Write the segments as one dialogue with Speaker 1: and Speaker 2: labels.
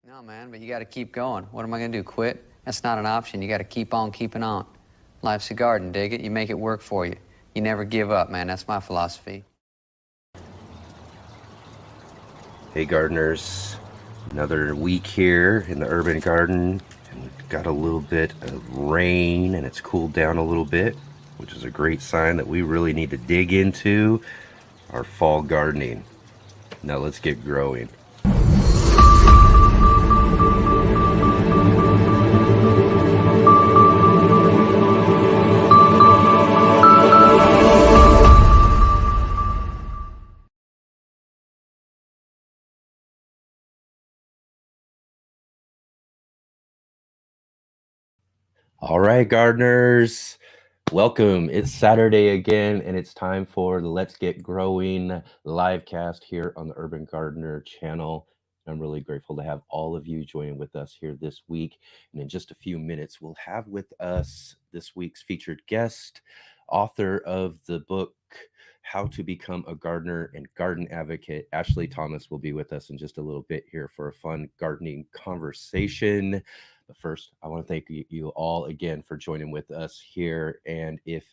Speaker 1: No, man, but you got to keep going. What am I going to do, quit? That's not an option. You got to keep on keeping on. Life's a garden, dig it? You make it work for you. You never give up, man. That's my philosophy.
Speaker 2: Hey gardeners, another week here in the urban garden, and we've got a little bit of rain and it's cooled down a little bit, which is a great sign that we really need to dig into our fall gardening. Now let's get growing. All right, gardeners, welcome. It's Saturday again, and it's time for the Let's Get Growing livecast here on the Urban Gardener channel. I'm really grateful to have all of you joining with us here this week. And in just a few minutes, we'll have with us this week's featured guest, author of the book, How to Become a Gardener and Garden Advocate. Ashlie Thomas will be with us in just a little bit here for a fun gardening conversation. But first, I want to thank you all again for joining with us here. And if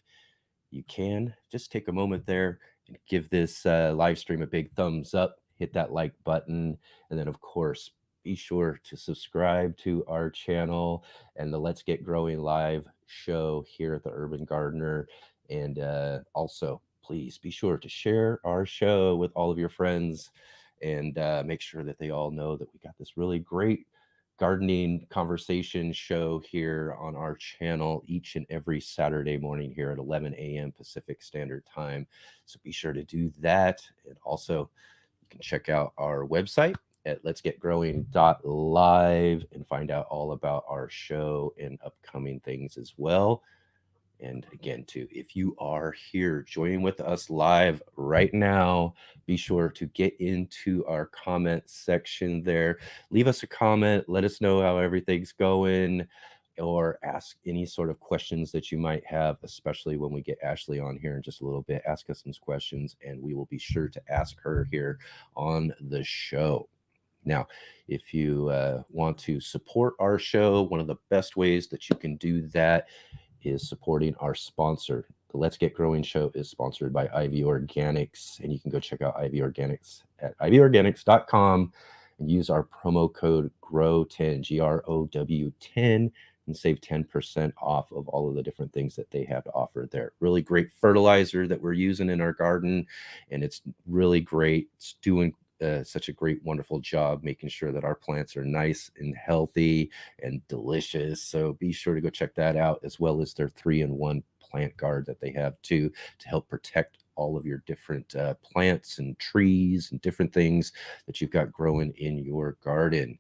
Speaker 2: you can, just take a moment there and give this live stream a big thumbs up, hit that like button, and then, of course, be sure to subscribe to our channel and the Let's Get Growing live show here at the Urban Gardener. And also, please be sure to share our show with all of your friends and make sure that they all know that we got this really great gardening conversation show here on our channel each and every Saturday morning here at 11 a.m. Pacific Standard Time. So be sure to do that. And also, you can check out our website at letsgetgrowing.live and find out all about our show and upcoming things as well. And again, too, if you are here joining with us live right now, be sure to get into our comment section there. Leave us a comment. Let us know how everything's going, or ask any sort of questions that you might have, especially when we get Ashlie on here in just a little bit. Ask us some questions, and we will be sure to ask her here on the show. Now, if you want to support our show, one of the best ways that you can do that is supporting our sponsor. The Let's Get Growing show is sponsored by Ivy Organics, and you can go check out Ivy Organics at ivyorganics.com and use our promo code GROW10, GROW10, and save 10% off of all of the different things that they have to offer there. Really great fertilizer that we're using in our garden, and it's really great. It's doing such a great, wonderful job making sure that our plants are nice and healthy and delicious. So be sure to go check that out, as well as their 3-in-1 plant guard that they have too, to help protect all of your different plants and trees and different things that you've got growing in your garden.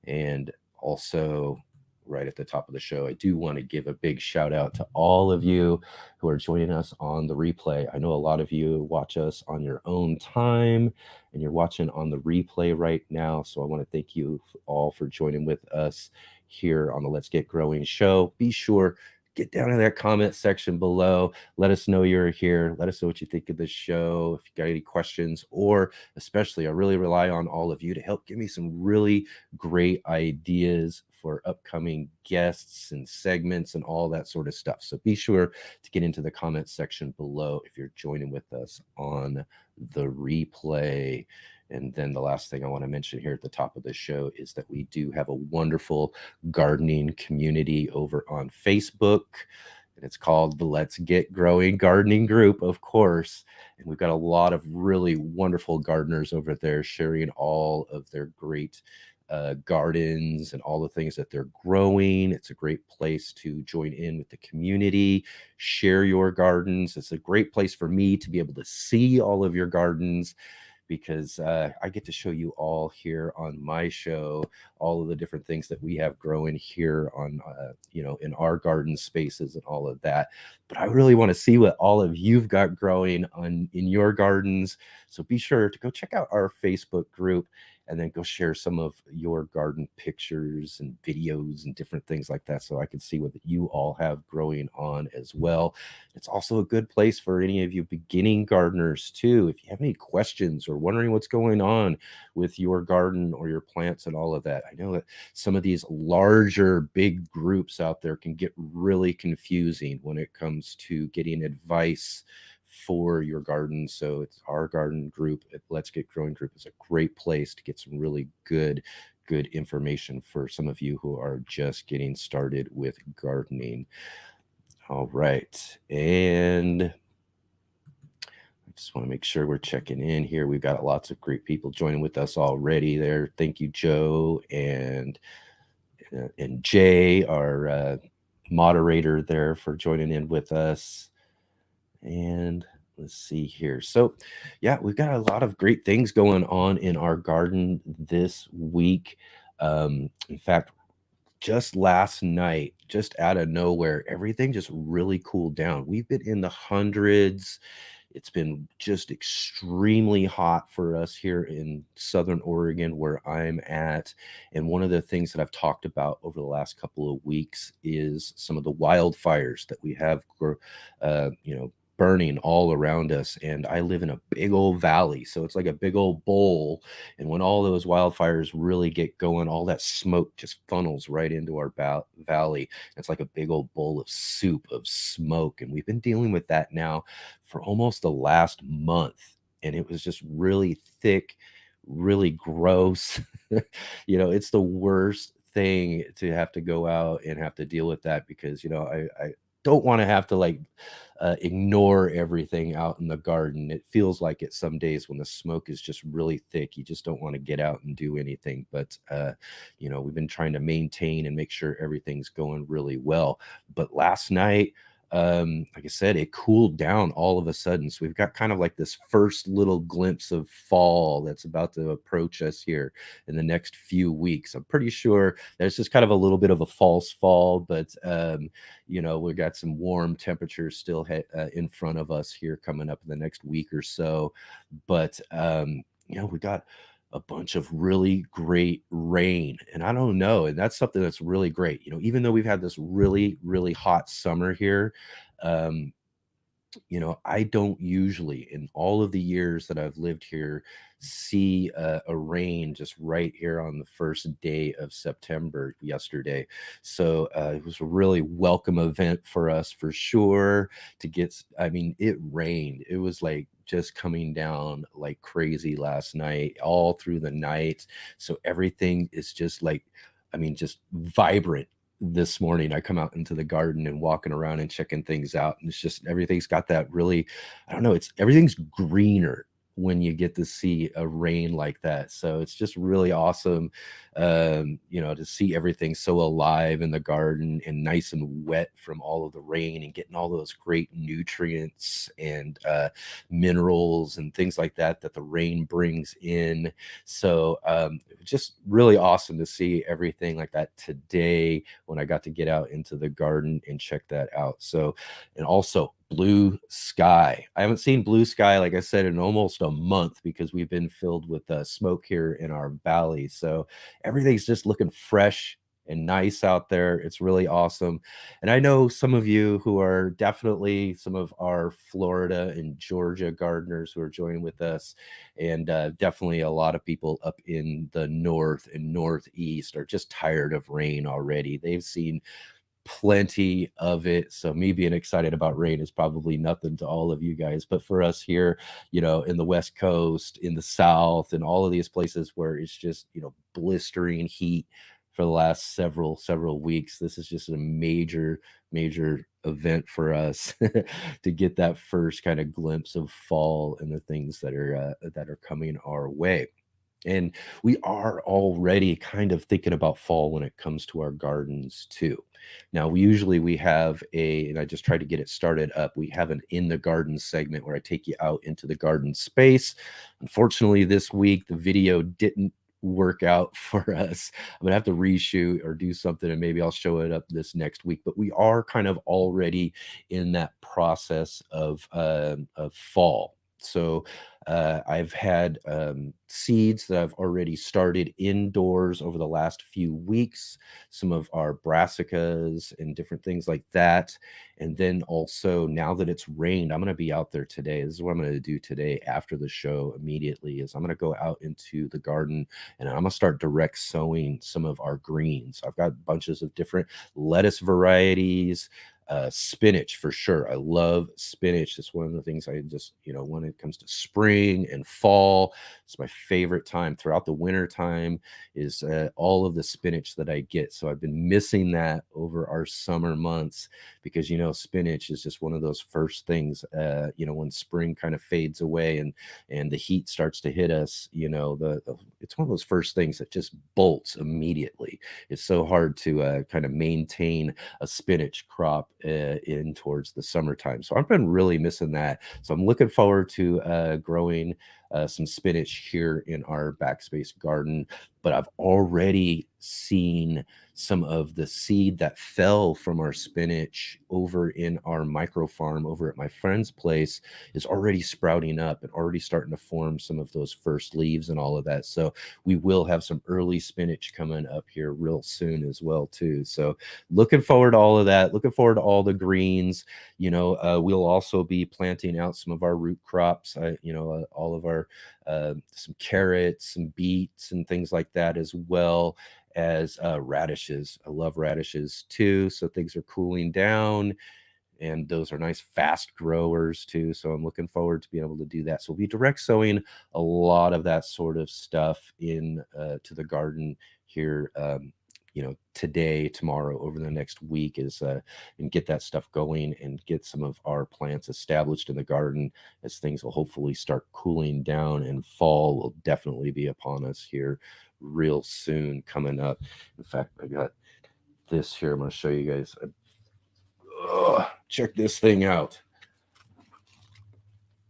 Speaker 2: And also, right at the top of the show, I do want to give a big shout out to all of you who are joining us on the replay. I know a lot of you watch us on your own time, and you're watching on the replay right now. So I want to thank you all for joining with us here on the Let's Get Growing show. Be sure, get down in that comment section below. Let us know you're here. Let us know what you think of the show. If you got any questions, or especially, I really rely on all of you to help give me some really great ideas for upcoming guests and segments and all that sort of stuff. So be sure to get into the comment section below if you're joining with us on the replay. And then the last thing I want to mention here at the top of the show is that we do have a wonderful gardening community over on Facebook, and it's called the Let's Get Growing Gardening Group, of course. And we've got a lot of really wonderful gardeners over there sharing all of their great gardens and all the things that they're growing. It's a great place to join in with the community, share your gardens. It's a great place for me to be able to see all of your gardens, because I get to show you all here on my show all of the different things that we have growing here on, in our garden spaces and all of that. But I really want to see what all of you've got growing in your gardens. So be sure to go check out our Facebook group and then go share some of your garden pictures and videos and different things like that, so I can see what you all have growing on as well. It's also a good place for any of you beginning gardeners too. If you have any questions or wondering what's going on with your garden or your plants and all of that, I know that some of these larger big groups out there can get really confusing when it comes to getting advice for your garden. So it's our garden group at Let's Get Growing group is a great place to get some really good information for some of you who are just getting started with gardening. All right, and I just want to make sure we're checking in here. We've got lots of great people joining with us already there. Thank you, Joe and Jay, our moderator there, for joining in with us. And let's see here. So yeah, we've got a lot of great things going on in our garden this week. In fact, just last night, just out of nowhere, everything just really cooled down. We've been in the hundreds. It's been just extremely hot for us here in Southern Oregon, where I'm at. And one of the things that I've talked about over the last couple of weeks is some of the wildfires that we have, burning all around us. And I live in a big old valley, so it's like a big old bowl. And when all those wildfires really get going, all that smoke just funnels right into our valley. It's like a big old bowl of soup of smoke. And we've been dealing with that now for almost the last month. And it was just really thick, really gross. It's the worst thing to have to go out and have to deal with that, because, I don't want to have to ignore everything out in the garden. It feels like it some days when the smoke is just really thick. You just don't want to get out and do anything. But, we've been trying to maintain and make sure everything's going really well. But last night, like I said, it cooled down all of a sudden. So we've got kind of like this first little glimpse of fall that's about to approach us here in the next few weeks. I'm pretty sure there's just kind of a little bit of a false fall, but we've got some warm temperatures still in front of us here coming up in the next week or so. But we got a bunch of really great rain, and I don't know, and that's something that's really great. Even though we've had this really, really hot summer here, um, I don't usually, in all of the years that I've lived here, see a rain just right here on the first day of September yesterday. So it was a really welcome event for us, for sure, to get. I mean, it rained. It was like just coming down like crazy last night, all through the night. So everything is just just vibrant. This morning I come out into the garden and walking around and checking things out, and it's just everything's got that really, I don't know, everything's greener when you get to see a rain like that. So it's just really awesome, to see everything so alive in the garden and nice and wet from all of the rain and getting all those great nutrients and minerals and things like that the rain brings in. So just really awesome to see everything like that today when I got to get out into the garden and check that out. So, and also blue sky. I haven't seen blue sky, like I said, in almost a month, because we've been filled with smoke here in our valley. So everything's just looking fresh and nice out there. It's really awesome. And I know some of you who are definitely some of our Florida and Georgia gardeners who are joining with us, and definitely a lot of people up in the north and northeast are just tired of rain already. They've seen plenty of it. So me being excited about rain is probably nothing to all of you guys. But for us here, in the West Coast, in the South, and all of these places where it's just, blistering heat for the last several weeks, this is just a major event for us to get that first kind of glimpse of fall and the things that are coming our way. And we are already kind of thinking about fall when it comes to our gardens too. Now, we have and I just tried to get it started up. We have an in the garden segment where I take you out into the garden space. Unfortunately, this week, the video didn't work out for us. I'm gonna have to reshoot or do something, and maybe I'll show it up this next week. But we are kind of already in that process of fall. So I've had seeds that I've already started indoors over the last few weeks, some of our brassicas and different things like that. And then also, now that it's rained, I'm going to be out there today. This is what I'm going to do today after the show immediately is I'm going to go out into the garden and I'm going to start direct sowing some of our greens. I've got bunches of different lettuce varieties, spinach for sure. I love spinach. It's one of the things I just, when it comes to spring and fall, it's my favorite time. Throughout the winter time is all of the spinach that I get. So I've been missing that over our summer months because, spinach is just one of those first things, when spring kind of fades away and the heat starts to hit us, it's one of those first things that just bolts immediately. It's so hard to kind of maintain a spinach crop in towards the summertime. So I've been really missing that. So I'm looking forward to growing some spinach here in our backspace garden. But I've already seen some of the seed that fell from our spinach over in our micro farm over at my friend's place is already sprouting up and already starting to form some of those first leaves and all of that. So we will have some early spinach coming up here real soon as well too. So looking forward to all of that. Looking forward to all the greens. We'll also be planting out some of our root crops. All of our some carrots, some beets, and things like that, as well as radishes. I love radishes too. So things are cooling down. And those are nice fast growers too. So I'm looking forward to being able to do that. So we'll be direct sowing a lot of that sort of stuff in to the garden here today, tomorrow, over the next week and get that stuff going and get some of our plants established in the garden as things will hopefully start cooling down and fall will definitely be upon us here real soon coming up. In fact, I got this here. I'm going to show you guys. Check this thing out.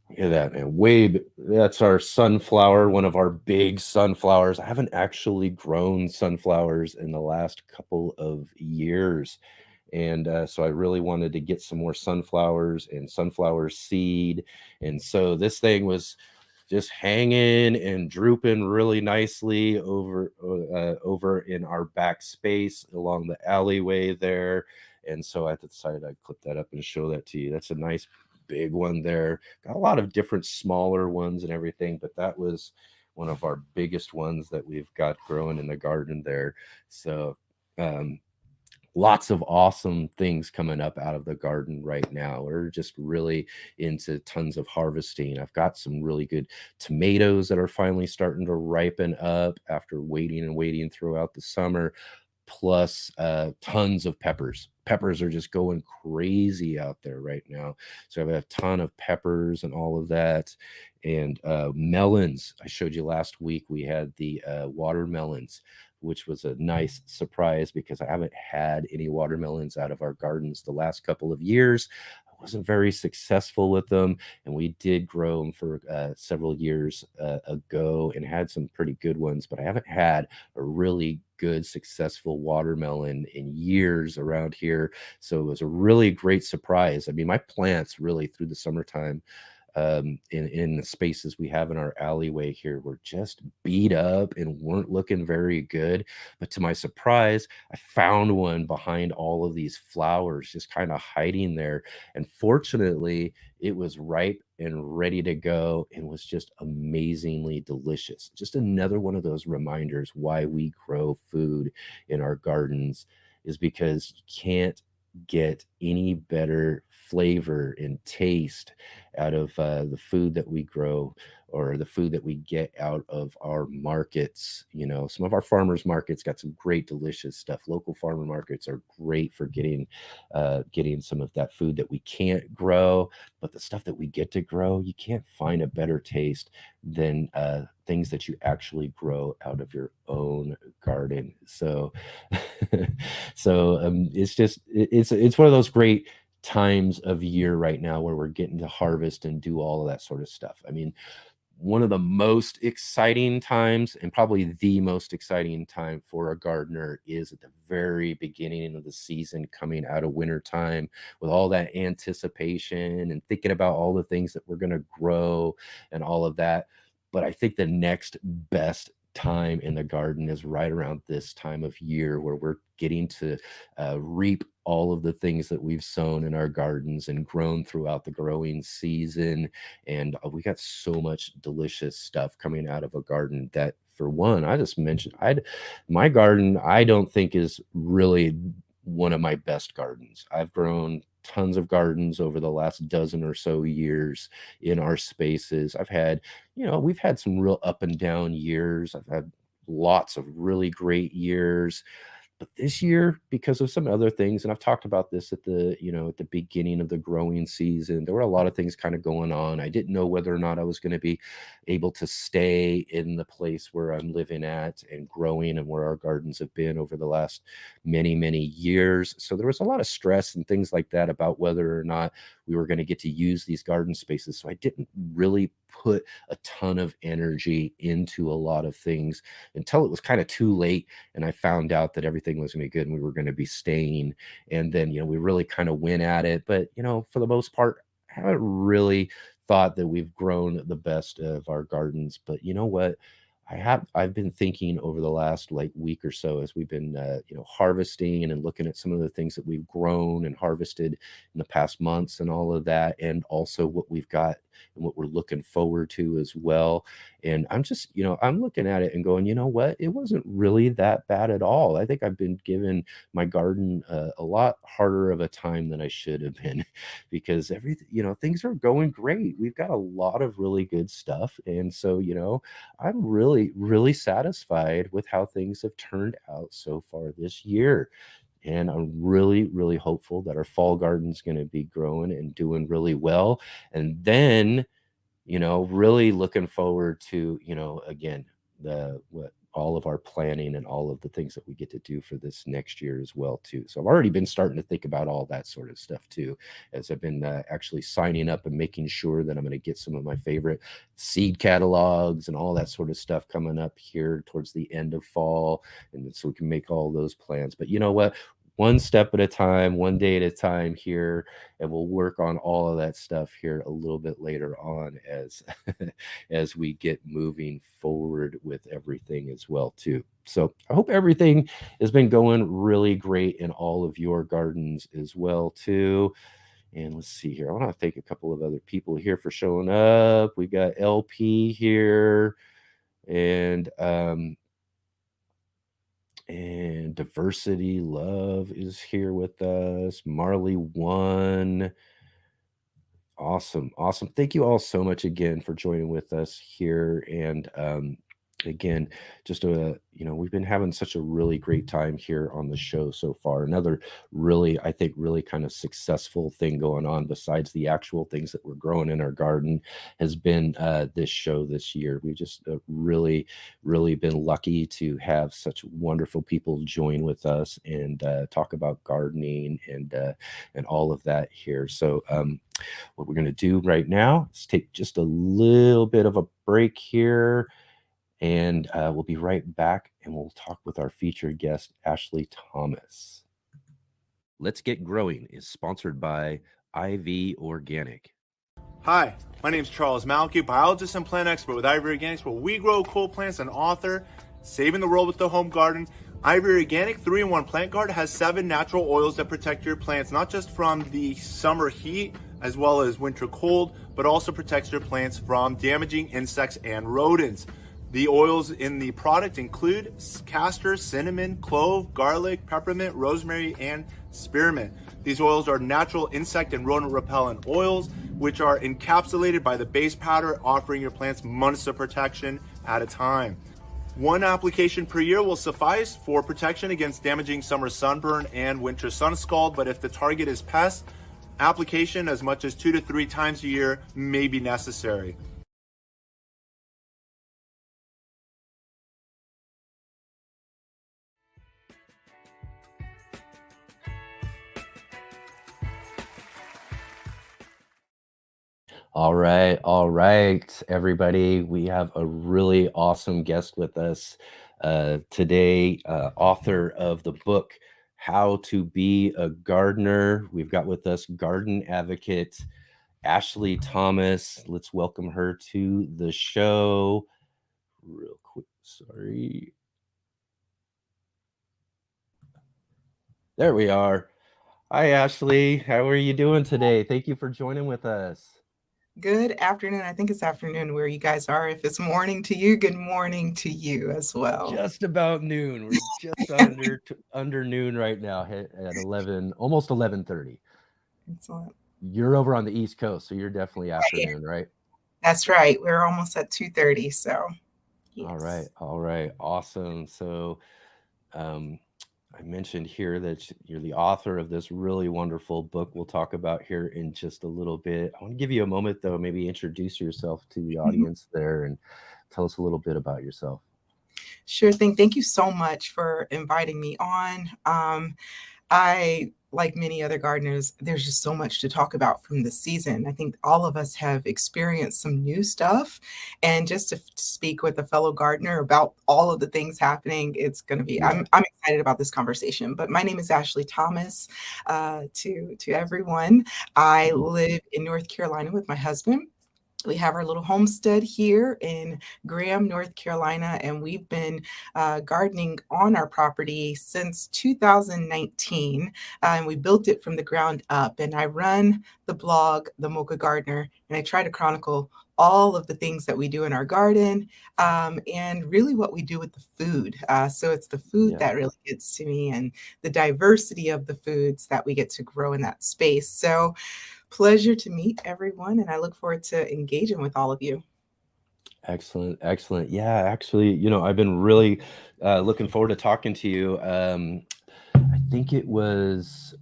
Speaker 2: Look at that, man. That's our sunflower, one of our big sunflowers. I haven't actually grown sunflowers in the last couple of years. And so I really wanted to get some more sunflowers and sunflower seed. And so this thing was just hanging and drooping really nicely over in our back space along the alleyway there. And so I decided I'd clip that up and show that to you. That's a nice big one there. Got a lot of different smaller ones and everything, but that was one of our biggest ones that we've got growing in the garden there. So lots of awesome things coming up out of the garden right now. We're just really into tons of harvesting. I've got some really good tomatoes that are finally starting to ripen up after waiting and waiting throughout the summer, plus tons of peppers. Peppers are just going crazy out there right now. So I've got a ton of peppers and all of that. And melons. I showed you last week we had the watermelons, which was a nice surprise because I haven't had any watermelons out of our gardens the last couple of years. I wasn't very successful with them, and we did grow them for several years ago and had some pretty good ones, but I haven't had a really good successful watermelon in years around here. So it was a really great surprise. I mean, my plants really through the summertime in the spaces we have in our alleyway here were just beat up and weren't looking very good. But to my surprise, I found one behind all of these flowers just kind of hiding there. And fortunately, it was ripe and ready to go and was just amazingly delicious. Just another one of those reminders why we grow food in our gardens is because you can't get any better flavor and taste out of the food that we grow or the food that we get out of our markets. Some of our farmers markets got some great delicious stuff. Local farmer markets are great for getting some of that food that we can't grow, but the stuff that we get to grow, you can't find a better taste than things that you actually grow out of your own garden. So it's one of those great times of year right now where we're getting to harvest and do all of that sort of stuff. I mean, one of the most exciting times, and probably the most exciting time for a gardener, is at the very beginning of the season, coming out of winter time, with all that anticipation and thinking about all the things that we're going to grow and all of that. But I think the next best time in the garden is right around this time of year, where we're getting to reap all of the things that we've sown in our gardens and grown throughout the growing season. And we got so much delicious stuff coming out of a garden that, for one, I just mentioned, my garden, I don't think is really one of my best gardens. I've grown tons of gardens over the last dozen or so years in our spaces. I've had, we've had some real up and down years. I've had lots of really great years. But this year, because of some other things, and I've talked about this at the beginning of the growing season, there were a lot of things kind of going on. I didn't know whether or not I was going to be able to stay in the place where I'm living at and growing, and where our gardens have been over the last many, many years. So there was a lot of stress and things like that about whether or not we were going to get to use these garden spaces. So I didn't really put a ton of energy into a lot of things until it was kind of too late, and I found out that everything was going to be good and we were going to be staying. And then, we really kind of went at it. But, for the most part, I haven't really thought that we've grown the best of our gardens. But you know what? I've been thinking over the last week or so, as we've been harvesting and looking at some of the things that we've grown and harvested in the past months and all of that, and also what we've got and what we're looking forward to as well. And I'm just, I'm looking at it and going, you know what? It wasn't really that bad at all. I think I've been giving my garden a lot harder of a time than I should have been, because everything, things are going great. We've got a lot of really good stuff. And so, I'm really, really satisfied with how things have turned out so far this year. And I'm really, really hopeful that our fall garden's going to be growing and doing really well. And then, really looking forward to, again, what all of our planning and all of the things that we get to do for this next year as well too. So I've already been starting to think about all that sort of stuff too, as I've been actually signing up and making sure that I'm going to get some of my favorite seed catalogs and all that sort of stuff coming up here towards the end of fall, and so we can make all those plans. But you know what? One step at a time, one day at a time here, and we'll work on all of that stuff here a little bit later on as as we get moving forward with everything as well too. So I hope everything has been going really great in all of your gardens as well too. And let's see here. I want to thank a couple of other people here for showing up. We got LP here, and Diversity Love is here with us. Marley One. Awesome. Thank you all so much again for joining with us here. And again, just we've been having such a really great time here on the show so far. Another really, I think, really kind of successful thing going on, besides the actual things that we're growing in our garden, has been this show this year. We've just really, really been lucky to have such wonderful people join with us and talk about gardening and all of that here. So what we're going to do right now is take just a little bit of a break here, and we'll be right back, and we'll talk with our featured guest, Ashlie Thomas. Let's Get Growing is sponsored by IV Organic.
Speaker 3: Hi, my name is Charles Malky, biologist and plant expert with IV Organics, where we grow cool plants, and author, Saving the World with the Home Garden. IV Organic 3-in-1 Plant Guard has 7 natural oils that protect your plants, not just from the summer heat as well as winter cold, but also protects your plants from damaging insects and rodents. The oils in the product include castor, cinnamon, clove, garlic, peppermint, rosemary, and spearmint. These oils are natural insect and rodent repellent oils, which are encapsulated by the base powder, offering your plants months of protection at a time. 1 application per year will suffice for protection against damaging summer sunburn and winter sun scald, but if the target is pests, application as much as 2 to 3 times a year may be necessary.
Speaker 2: All right, everybody. We have a really awesome guest with us today, author of the book, How to Be a Gardener. We've got with us garden advocate, Ashlie Thomas. Let's welcome her to the show. Real quick, sorry. There we are. Hi, Ashlie. How are you doing today? Thank you for joining with us.
Speaker 4: Good afternoon. I think it's afternoon where you guys are. If it's morning to you, good morning to you as well.
Speaker 2: Just about noon. We're just under noon right now at 11, almost 11:30.
Speaker 4: Excellent.
Speaker 2: You're over on the East Coast, so you're definitely afternoon, right?
Speaker 4: That's right. We're almost at 2:30. So, yes.
Speaker 2: All right, awesome. So, um, I mentioned here that you're the author of this really wonderful book we'll talk about here in just a little bit. I want to give you a moment, though, maybe introduce yourself to the audience there and tell us a little bit about yourself.
Speaker 4: Sure thing. Thank you so much for inviting me on. I, like many other gardeners, there's just so much to talk about from the season. I think all of us have experienced some new stuff. And just to speak with a fellow gardener about all of the things happening, it's going to be,
Speaker 2: Yeah.
Speaker 4: I'm excited about this conversation. But my name is Ashlie Thomas. To everyone, I live in North Carolina with my husband. We have our little homestead here in Graham, North Carolina, and we've been gardening on our property since 2019. And we built it from the ground up. And I run the blog, The Mocha Gardener, and I try to chronicle all of the things that we do in our garden and really what we do with the food. So it's the food that really gets to me and the diversity of the foods that we get to grow in that space. So pleasure to meet everyone, and I look forward to engaging with all of you.
Speaker 2: Excellent, excellent. Yeah, actually, I've been really looking forward to talking to you. I think it was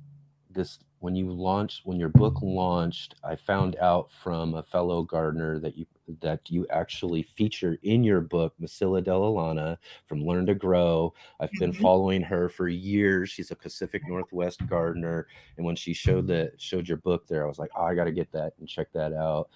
Speaker 2: this when your book launched, I found out from a fellow gardener that you actually feature in your book Masilla Delalana from Learn to Grow. I've been following her for years. She's a Pacific Northwest gardener, and when she showed your book there, I was like, oh, I got to get that and check that out.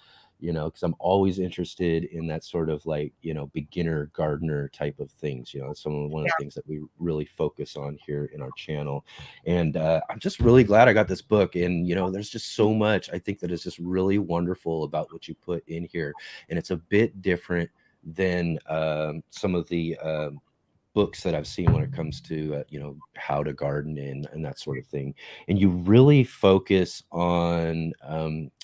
Speaker 2: Because I'm always interested in that sort of like, beginner gardener type of things. It's one of the things that we really focus on here in our channel. And I'm just really glad I got this book. And, there's just so much I think that is just really wonderful about what you put in here. And it's a bit different than some of the books that I've seen when it comes to how to garden and that sort of thing. And you really focus on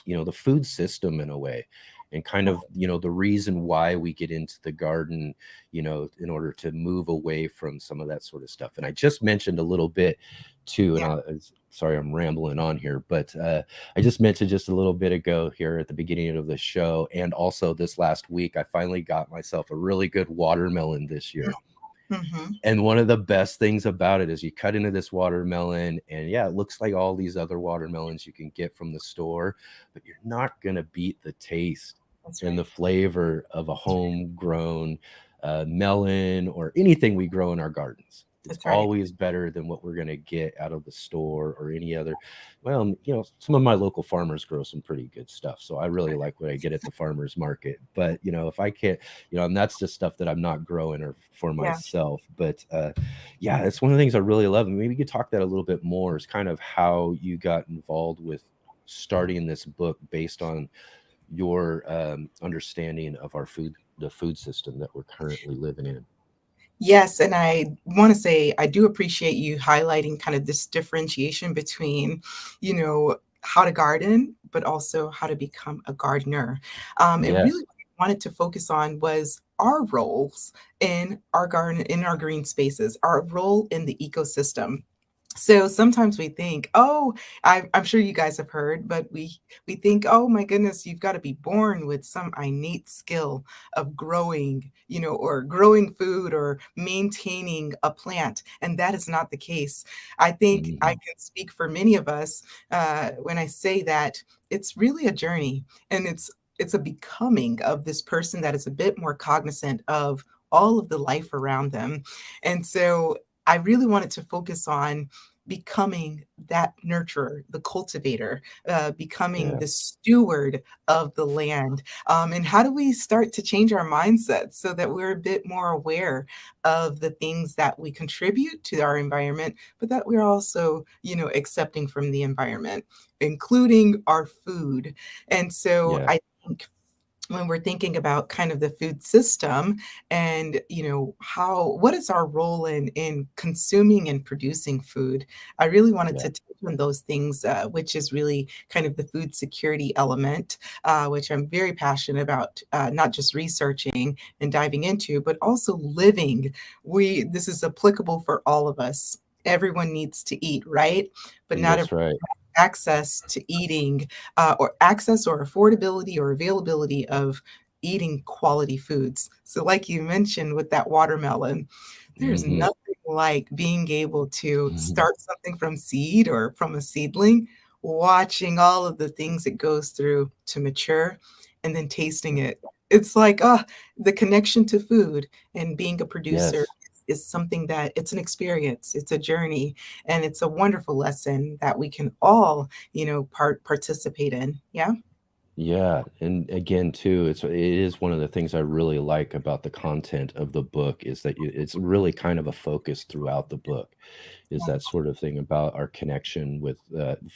Speaker 2: the food system in a way, and kind of the reason why we get into the garden, in order to move away from some of that sort of stuff. And I just mentioned a little bit too, and sorry I'm rambling on here, but I just mentioned just a little bit ago here at the beginning of the show, and also this last week I finally got myself a really good watermelon this year. And one of the best things about it is you cut into this watermelon and it looks like all these other watermelons you can get from the store, but you're not going to beat the taste and the flavor of a homegrown melon or anything we grow in our gardens. It's always better than what we're going to get out of the store or any other. Well, some of my local farmers grow some pretty good stuff. So I really like what I get at the farmer's market. But, if I can't, and that's just stuff that I'm not growing or for myself. But it's one of the things I really love. And maybe you could talk that a little bit more, is kind of how you got involved with starting this book based on your understanding of the food system that we're currently living in.
Speaker 4: Yes, and I want to say I do appreciate you highlighting kind of this differentiation between, how to garden, but also how to become a gardener. And really what I wanted to focus on was our roles in our garden, in our green spaces, our role in the ecosystem. So sometimes we think, oh, I'm sure you guys have heard, but we think, oh my goodness, you've got to be born with some innate skill of growing, or growing food or maintaining a plant. And that is not the case. I think I can speak for many of us when I say that it's really a journey, and it's a becoming of this person that is a bit more cognizant of all of the life around them. And so I really wanted to focus on becoming that nurturer, the cultivator, becoming
Speaker 2: Yeah.
Speaker 4: the steward of the land? And how do we start to change our mindset so that we're a bit more aware of the things that we contribute to our environment, but that we're also, accepting from the environment, including our food? And so
Speaker 2: Yeah.
Speaker 4: I think when we're thinking about kind of the food system and what is our role in consuming and producing food, I really wanted
Speaker 2: Yeah.
Speaker 4: to touch on those things, which is really kind of the food security element, which I'm very passionate about, not just researching and diving into, but also living. This is applicable for all of us. Everyone needs to eat, right? But not
Speaker 2: That's right.
Speaker 4: access to eating, or access or affordability or availability of eating quality foods. So, like you mentioned with that watermelon, there's
Speaker 2: Hmm.
Speaker 4: nothing like being able to start something from seed or from a seedling, watching all of the things it goes through to mature, and then tasting it. It's like, the connection to food and being a producer
Speaker 2: Yes.
Speaker 4: is something that it's an experience, it's a journey, and it's a wonderful lesson that we can all, participate in. Yeah.
Speaker 2: Yeah, and again too, it is one of the things I really like about the content of the book is that it's really kind of a focus throughout the book, is that sort of thing about our connection with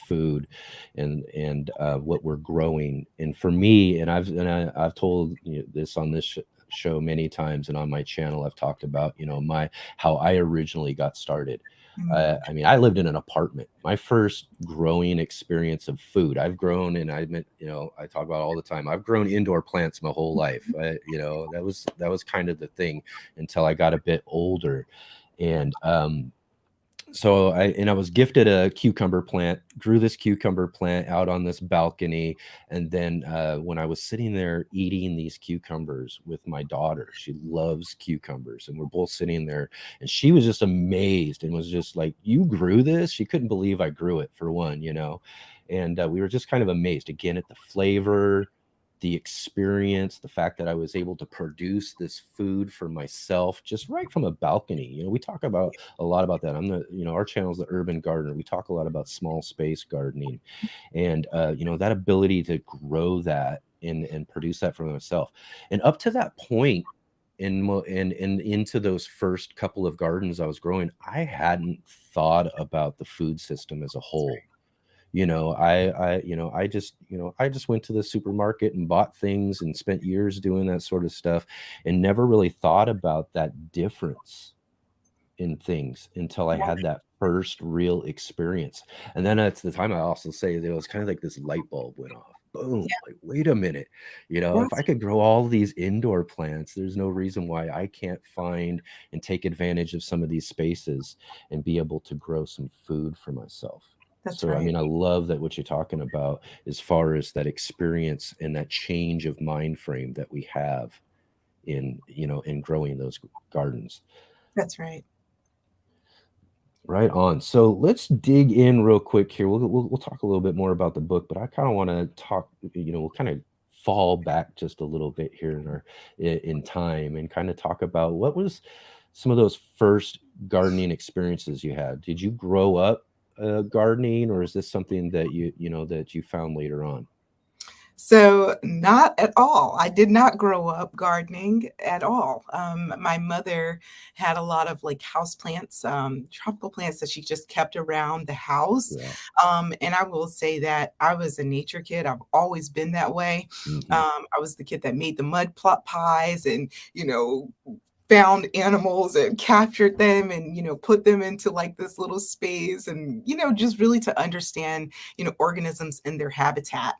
Speaker 2: food and what we're growing. And for me, I've told this on this show many times, and on my channel I've talked about my how I originally got started.
Speaker 4: Mm,
Speaker 2: I mean, I lived in an apartment. My first growing experience of food, I've grown, and I meant, I talk about all the time. I've grown indoor plants my whole life. That was kind of the thing until I got a bit older, and so I was gifted a cucumber plant, grew this cucumber plant out on this balcony, and then when I was sitting there eating these cucumbers with my daughter, she loves cucumbers, and we're both sitting there, and she was just amazed and was just like, "You grew this?" She couldn't believe I grew it, for one. And we were just kind of amazed again at the flavor, the experience, the fact that I was able to produce this food for myself just right from a balcony. We talk about a lot about that. Our channel is the Urban Gardener. We talk a lot about small space gardening, and that ability to grow that and produce that for myself. And up to that point, and into those first couple of gardens I was growing, I hadn't thought about the food system as a
Speaker 4: that's
Speaker 2: whole.
Speaker 4: right.
Speaker 2: I just went to the supermarket and bought things and spent years doing that sort of stuff and never really thought about that difference in things until I had that first real experience. And then at the time, I also say there was kind of like this light bulb went off. Boom,
Speaker 4: Yeah,
Speaker 2: like, wait a minute. If I
Speaker 4: that's
Speaker 2: could grow all these indoor plants, there's no reason why I can't find and take advantage of some of these spaces and be able to grow some food for myself.
Speaker 4: that's
Speaker 2: So, I
Speaker 4: right.
Speaker 2: mean, I love that what you're talking about as far as that experience and that change of mind frame that we have in growing those gardens.
Speaker 4: That's right.
Speaker 2: Right on. So let's dig in real quick here. We'll talk a little bit more about the book, but I kind of want to talk. We'll kind of fall back just a little bit here in time and kind of talk about what was some of those first gardening experiences you had. Did you grow up gardening, or is this something that you found later on?
Speaker 4: So, not at all. I did not grow up gardening at all. My mother had a lot of like house plants, tropical plants that she just kept around the house.
Speaker 2: Yeah.
Speaker 4: And I will say that I was a nature kid. I've always been that way.
Speaker 2: Hmm.
Speaker 4: I was the kid that made the mud plot pies and, found animals and captured them and put them into like this little space and just really to understand organisms in their habitat.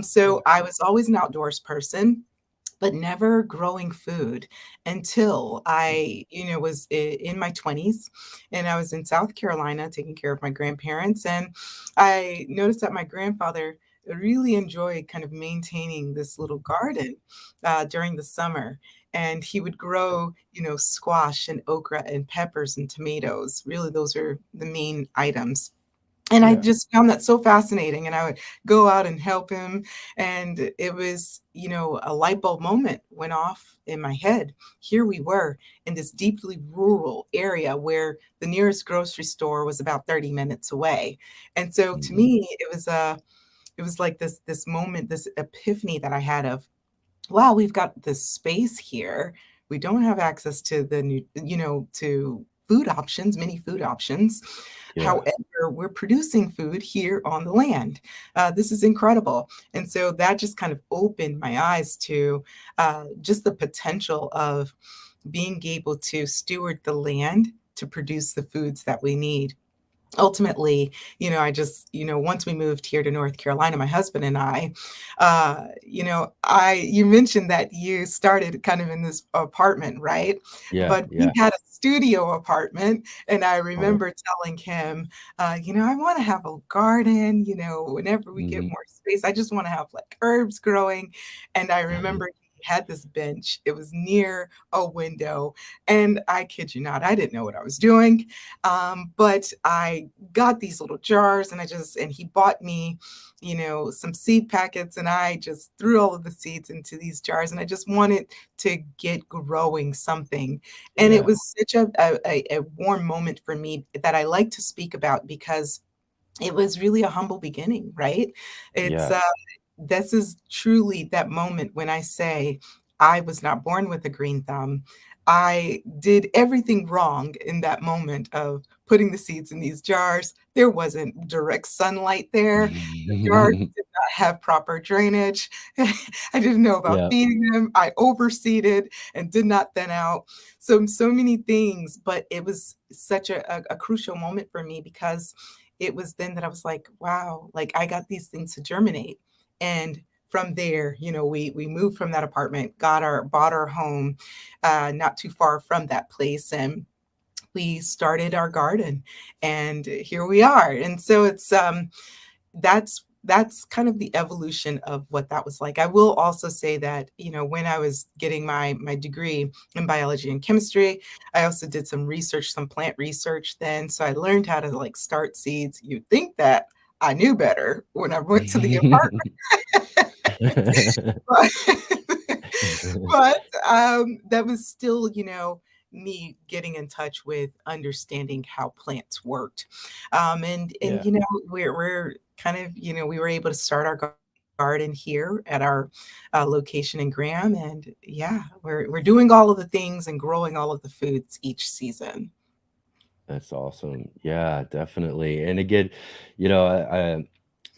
Speaker 4: So I was always an outdoors person, but never growing food until I, was in my 20s, and I was in South Carolina taking care of my grandparents. And I noticed that my grandfather really enjoyed kind of maintaining this little garden during the summer. And he would grow, squash and okra and peppers and tomatoes. Really, those are the main items. And I
Speaker 2: Yeah.
Speaker 4: just found that so fascinating, and I would go out and help him, and it was, a light bulb moment went off in my head. Here we were in this deeply rural area where the nearest grocery store was about 30 minutes away. And so to
Speaker 2: Mhm.
Speaker 4: me, it was like this moment, this epiphany that I had of, wow, we've got this space here. We don't have access to to food options, many food options.
Speaker 2: Yeah.
Speaker 4: However, we're producing food here on the land. This is incredible. And so that just kind of opened my eyes to just the potential of being able to steward the land to produce the foods that we need. Ultimately, I just, once we moved here to North Carolina, my husband and I, you mentioned that you started kind of in this apartment, right?
Speaker 2: Yeah.
Speaker 4: But we
Speaker 2: Yeah.
Speaker 4: had a studio apartment, and I
Speaker 2: Oh.
Speaker 4: remember telling him, I want to have a garden, whenever we get
Speaker 2: Mhm.
Speaker 4: more space, I just want to have like herbs growing. And I remember he had this bench, it was near a window, and I kid you not, I didn't know what I was doing. But I got these little jars, and he bought me, some seed packets, and I just threw all of the seeds into these jars, and I just wanted to get growing something. And it
Speaker 2: Yeah.
Speaker 4: was such a warm moment for me that I like to speak about because it was really a humble beginning, right? It's
Speaker 2: Yeah.
Speaker 4: This is truly that moment when I say, I was not born with a green thumb. I did everything wrong in that moment of putting the seeds in these jars. There wasn't direct sunlight there. The jars did not have proper drainage. I didn't know about
Speaker 2: Yeah.
Speaker 4: feeding them. I overseeded and did not thin out. So many things, but it was such a crucial moment for me because it was then that I was like, wow, like I got these things to germinate. And from there, we moved from that apartment, bought our home, not too far from that place, and we started our garden, and here we are. And so that's kind of the evolution of what that was like. I will also say that, when I was getting my degree in biology and chemistry, I also did some research, some plant research then. So I learned how to like start seeds. You'd think that I knew better when I went to the but that was still, me getting in touch with understanding how plants worked. And
Speaker 2: Yeah.
Speaker 4: we're kind of, we were able to start our garden here at our location in Graham, and yeah, we're doing all of the things and growing all of the foods each season.
Speaker 2: That's awesome. Yeah, definitely. And again, you know,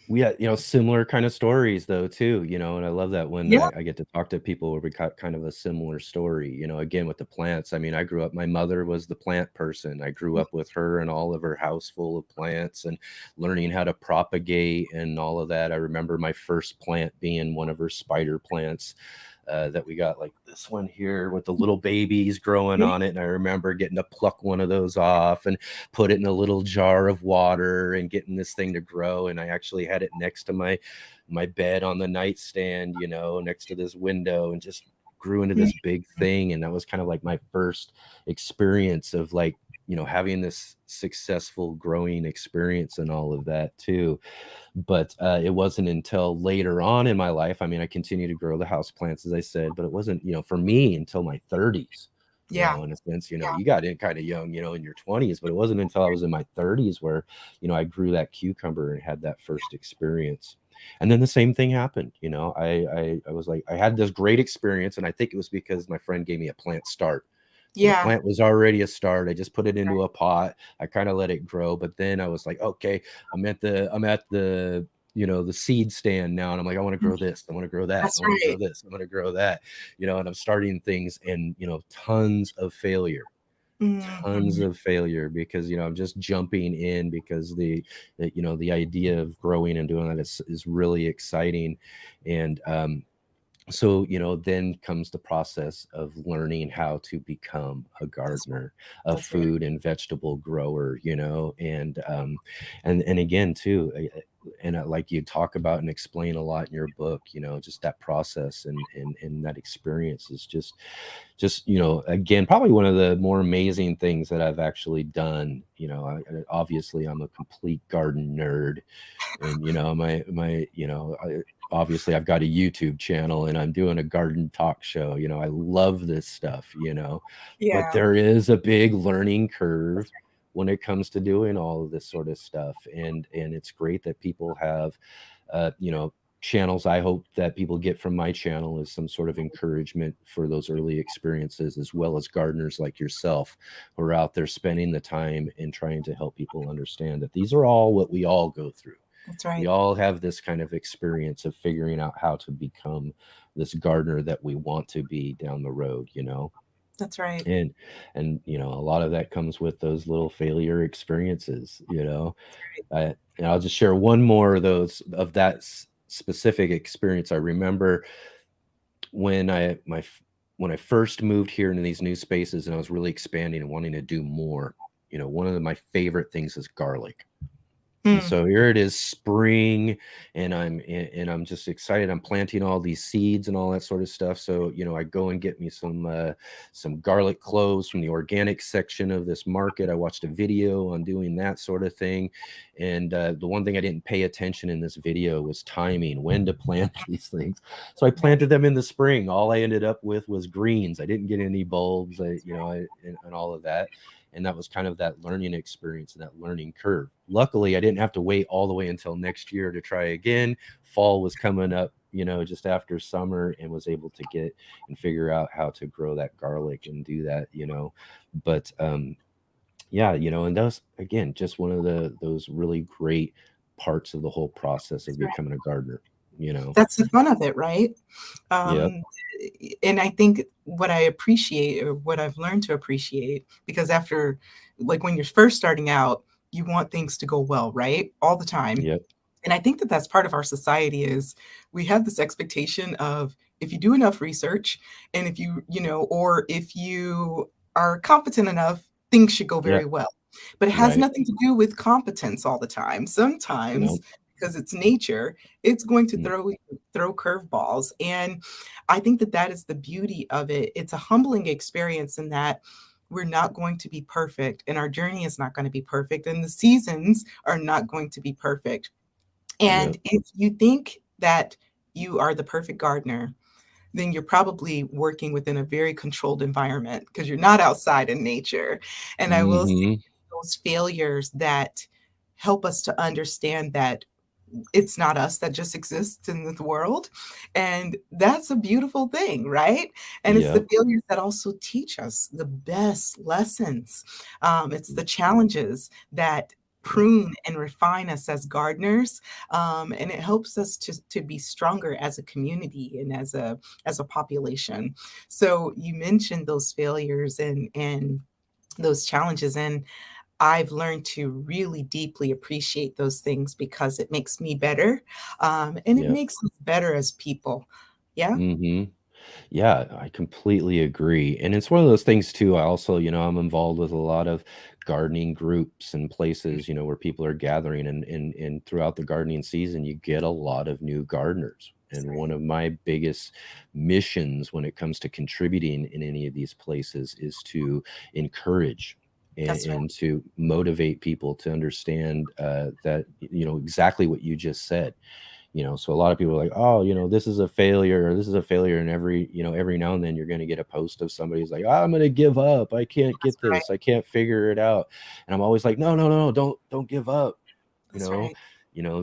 Speaker 2: we had, similar kind of stories though too, and I love that when
Speaker 4: Yeah.
Speaker 2: I get to talk to people where we got kind of a similar story, again with the plants. I mean, I grew up, my mother was the plant person. I grew up with her and all of her house full of plants and learning how to propagate and all of that. I remember my first plant being one of her spider plants. That we got, like this one here with the little babies growing on it. And I remember getting to pluck one of those off and put it in a little jar of water and getting this thing to grow. And I actually had it next to my bed on the nightstand, next to this window, and just grew into this big thing. And that was kind of like my first experience of like, having this successful growing experience and all of that too. But it wasn't until later on in my life. I mean, I continued to grow the house plants, as I said, but it wasn't, for me until my 30s.
Speaker 4: Yeah.
Speaker 2: In a sense, you got in kind of young, in your 20s, but it wasn't until I was in my 30s where, I grew that cucumber and had that first experience. And then the same thing happened. I was like, I had this great experience, and I think it was because my friend gave me a plant start. So the
Speaker 4: Yeah.
Speaker 2: plant was already a start. I just put it into a pot. I kind of let it grow, but then I was like, okay, I'm at the the seed stand now, and I'm like, I want to grow this. I want to grow that. I
Speaker 4: That's
Speaker 2: want to grow
Speaker 4: right.
Speaker 2: this. I want to grow that. And I'm starting things, and tons of failure. Tons
Speaker 4: Mhm.
Speaker 2: of failure because I'm just jumping in because the idea of growing and doing that is really exciting. And so then comes the process of learning how to become a
Speaker 4: That's right.
Speaker 2: gardener, a
Speaker 4: That's right.
Speaker 2: food and vegetable grower, and again too, like you talk about and explain a lot in your book, just that process and that experience is just again, probably one of the more amazing things that I've actually done. Obviously I'm a complete garden nerd, and obviously I've got a YouTube channel and I'm doing a garden talk show. I love this stuff, but
Speaker 4: Yeah.
Speaker 2: there is a big learning curve when it comes to doing all of this sort of stuff. And it's great that people have, channels. I hope that people get from my channel is some sort of encouragement for those early experiences, as well as gardeners like yourself who are out there spending the time and trying to help people understand that these are all what we all go through.
Speaker 4: That's right.
Speaker 2: We all have this kind of experience of figuring out how to become this gardener that we want to be down the road,
Speaker 4: That's right.
Speaker 2: and a lot of that comes with those little failure experiences. And I'll just share one more of those, of that specific experience. I remember when I first moved here into these new spaces and I was really expanding and wanting to do more. One of my favorite things is garlic. And so here it is, spring, and I'm just excited. I'm planting all these seeds and all that sort of stuff. So I go and get me some garlic cloves from the organic section of this market. I watched a video on doing that sort of thing, and the one thing I didn't pay attention in this video was timing, when to plant these things. So I planted them in the spring. All I ended up with was greens. I didn't get any bulbs, and all of that. And that was kind of that learning experience and that learning curve. Luckily, I didn't have to wait all the way until next year to try again. Fall was coming up, just after summer, and was able to get and figure out how to grow that garlic and do that, But yeah, and those, again, just one of those really great parts of the whole process of becoming a gardener.
Speaker 4: That's the fun of it, right?
Speaker 2: Yep.
Speaker 4: And I think what I appreciate, or what I've learned to appreciate, because after, like, when you're first starting out, you want things to go well, right? All the time.
Speaker 2: Yep.
Speaker 4: And I think that that's part of our society, is we have this expectation of, if you do enough research, and if or if you are competent enough, things should go very well. But it has nothing to do with competence all the time. Sometimes, because it's nature, it's going to throw curveballs. And I think that that is the beauty of it. It's a humbling experience in that we're not going to be perfect, and our journey is not going to be perfect, and the seasons are not going to be perfect. And if you think that you are the perfect gardener, then you're probably working within a very controlled environment, because you're not outside in nature. And I will say, those failures that help us to understand that it's not us that just exists in the world. And that's a beautiful thing, right? And it's the failures that also teach us the best lessons. It's the challenges that prune and refine us as gardeners, and it helps us to be stronger as a community and as a population. So you mentioned those failures and those challenges, and I've learned to really deeply appreciate those things, because it makes me better, and it makes us better as people. Yeah.
Speaker 2: Yeah, I completely agree. And it's one of those things too. I also, I'm involved with a lot of gardening groups and places, where people are gathering, and throughout the gardening season, you get a lot of new gardeners. And one of my biggest missions when it comes to contributing in any of these places is to encourage and to motivate people to understand that, exactly what you just said. So a lot of people are like, oh, this is a failure, or this is a failure. And every now and then you're going to get a post of somebody who's like, oh, I'm going to give up. I can't get this. I can't figure it out. And I'm always like, no, don't give up.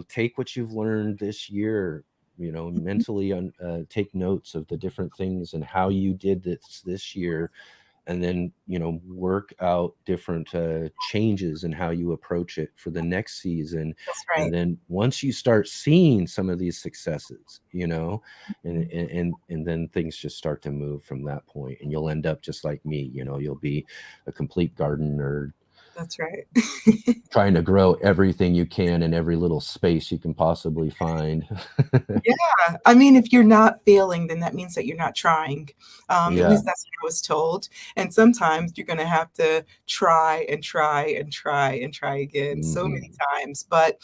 Speaker 2: Take what you've learned this year, mentally take notes of the different things and how you did this year. And then, work out different changes in how you approach it for the next season. And then once you start seeing some of these successes, and then things just start to move from that point, and you'll end up just like me, you'll be a complete garden nerd.
Speaker 4: That's right.
Speaker 2: Trying to grow everything you can in every little space you can possibly find.
Speaker 4: Yeah. I mean, if you're not failing, then that means that you're not trying. At least that's what I was told. And sometimes you're going to have to try and try and try and try again so many times. But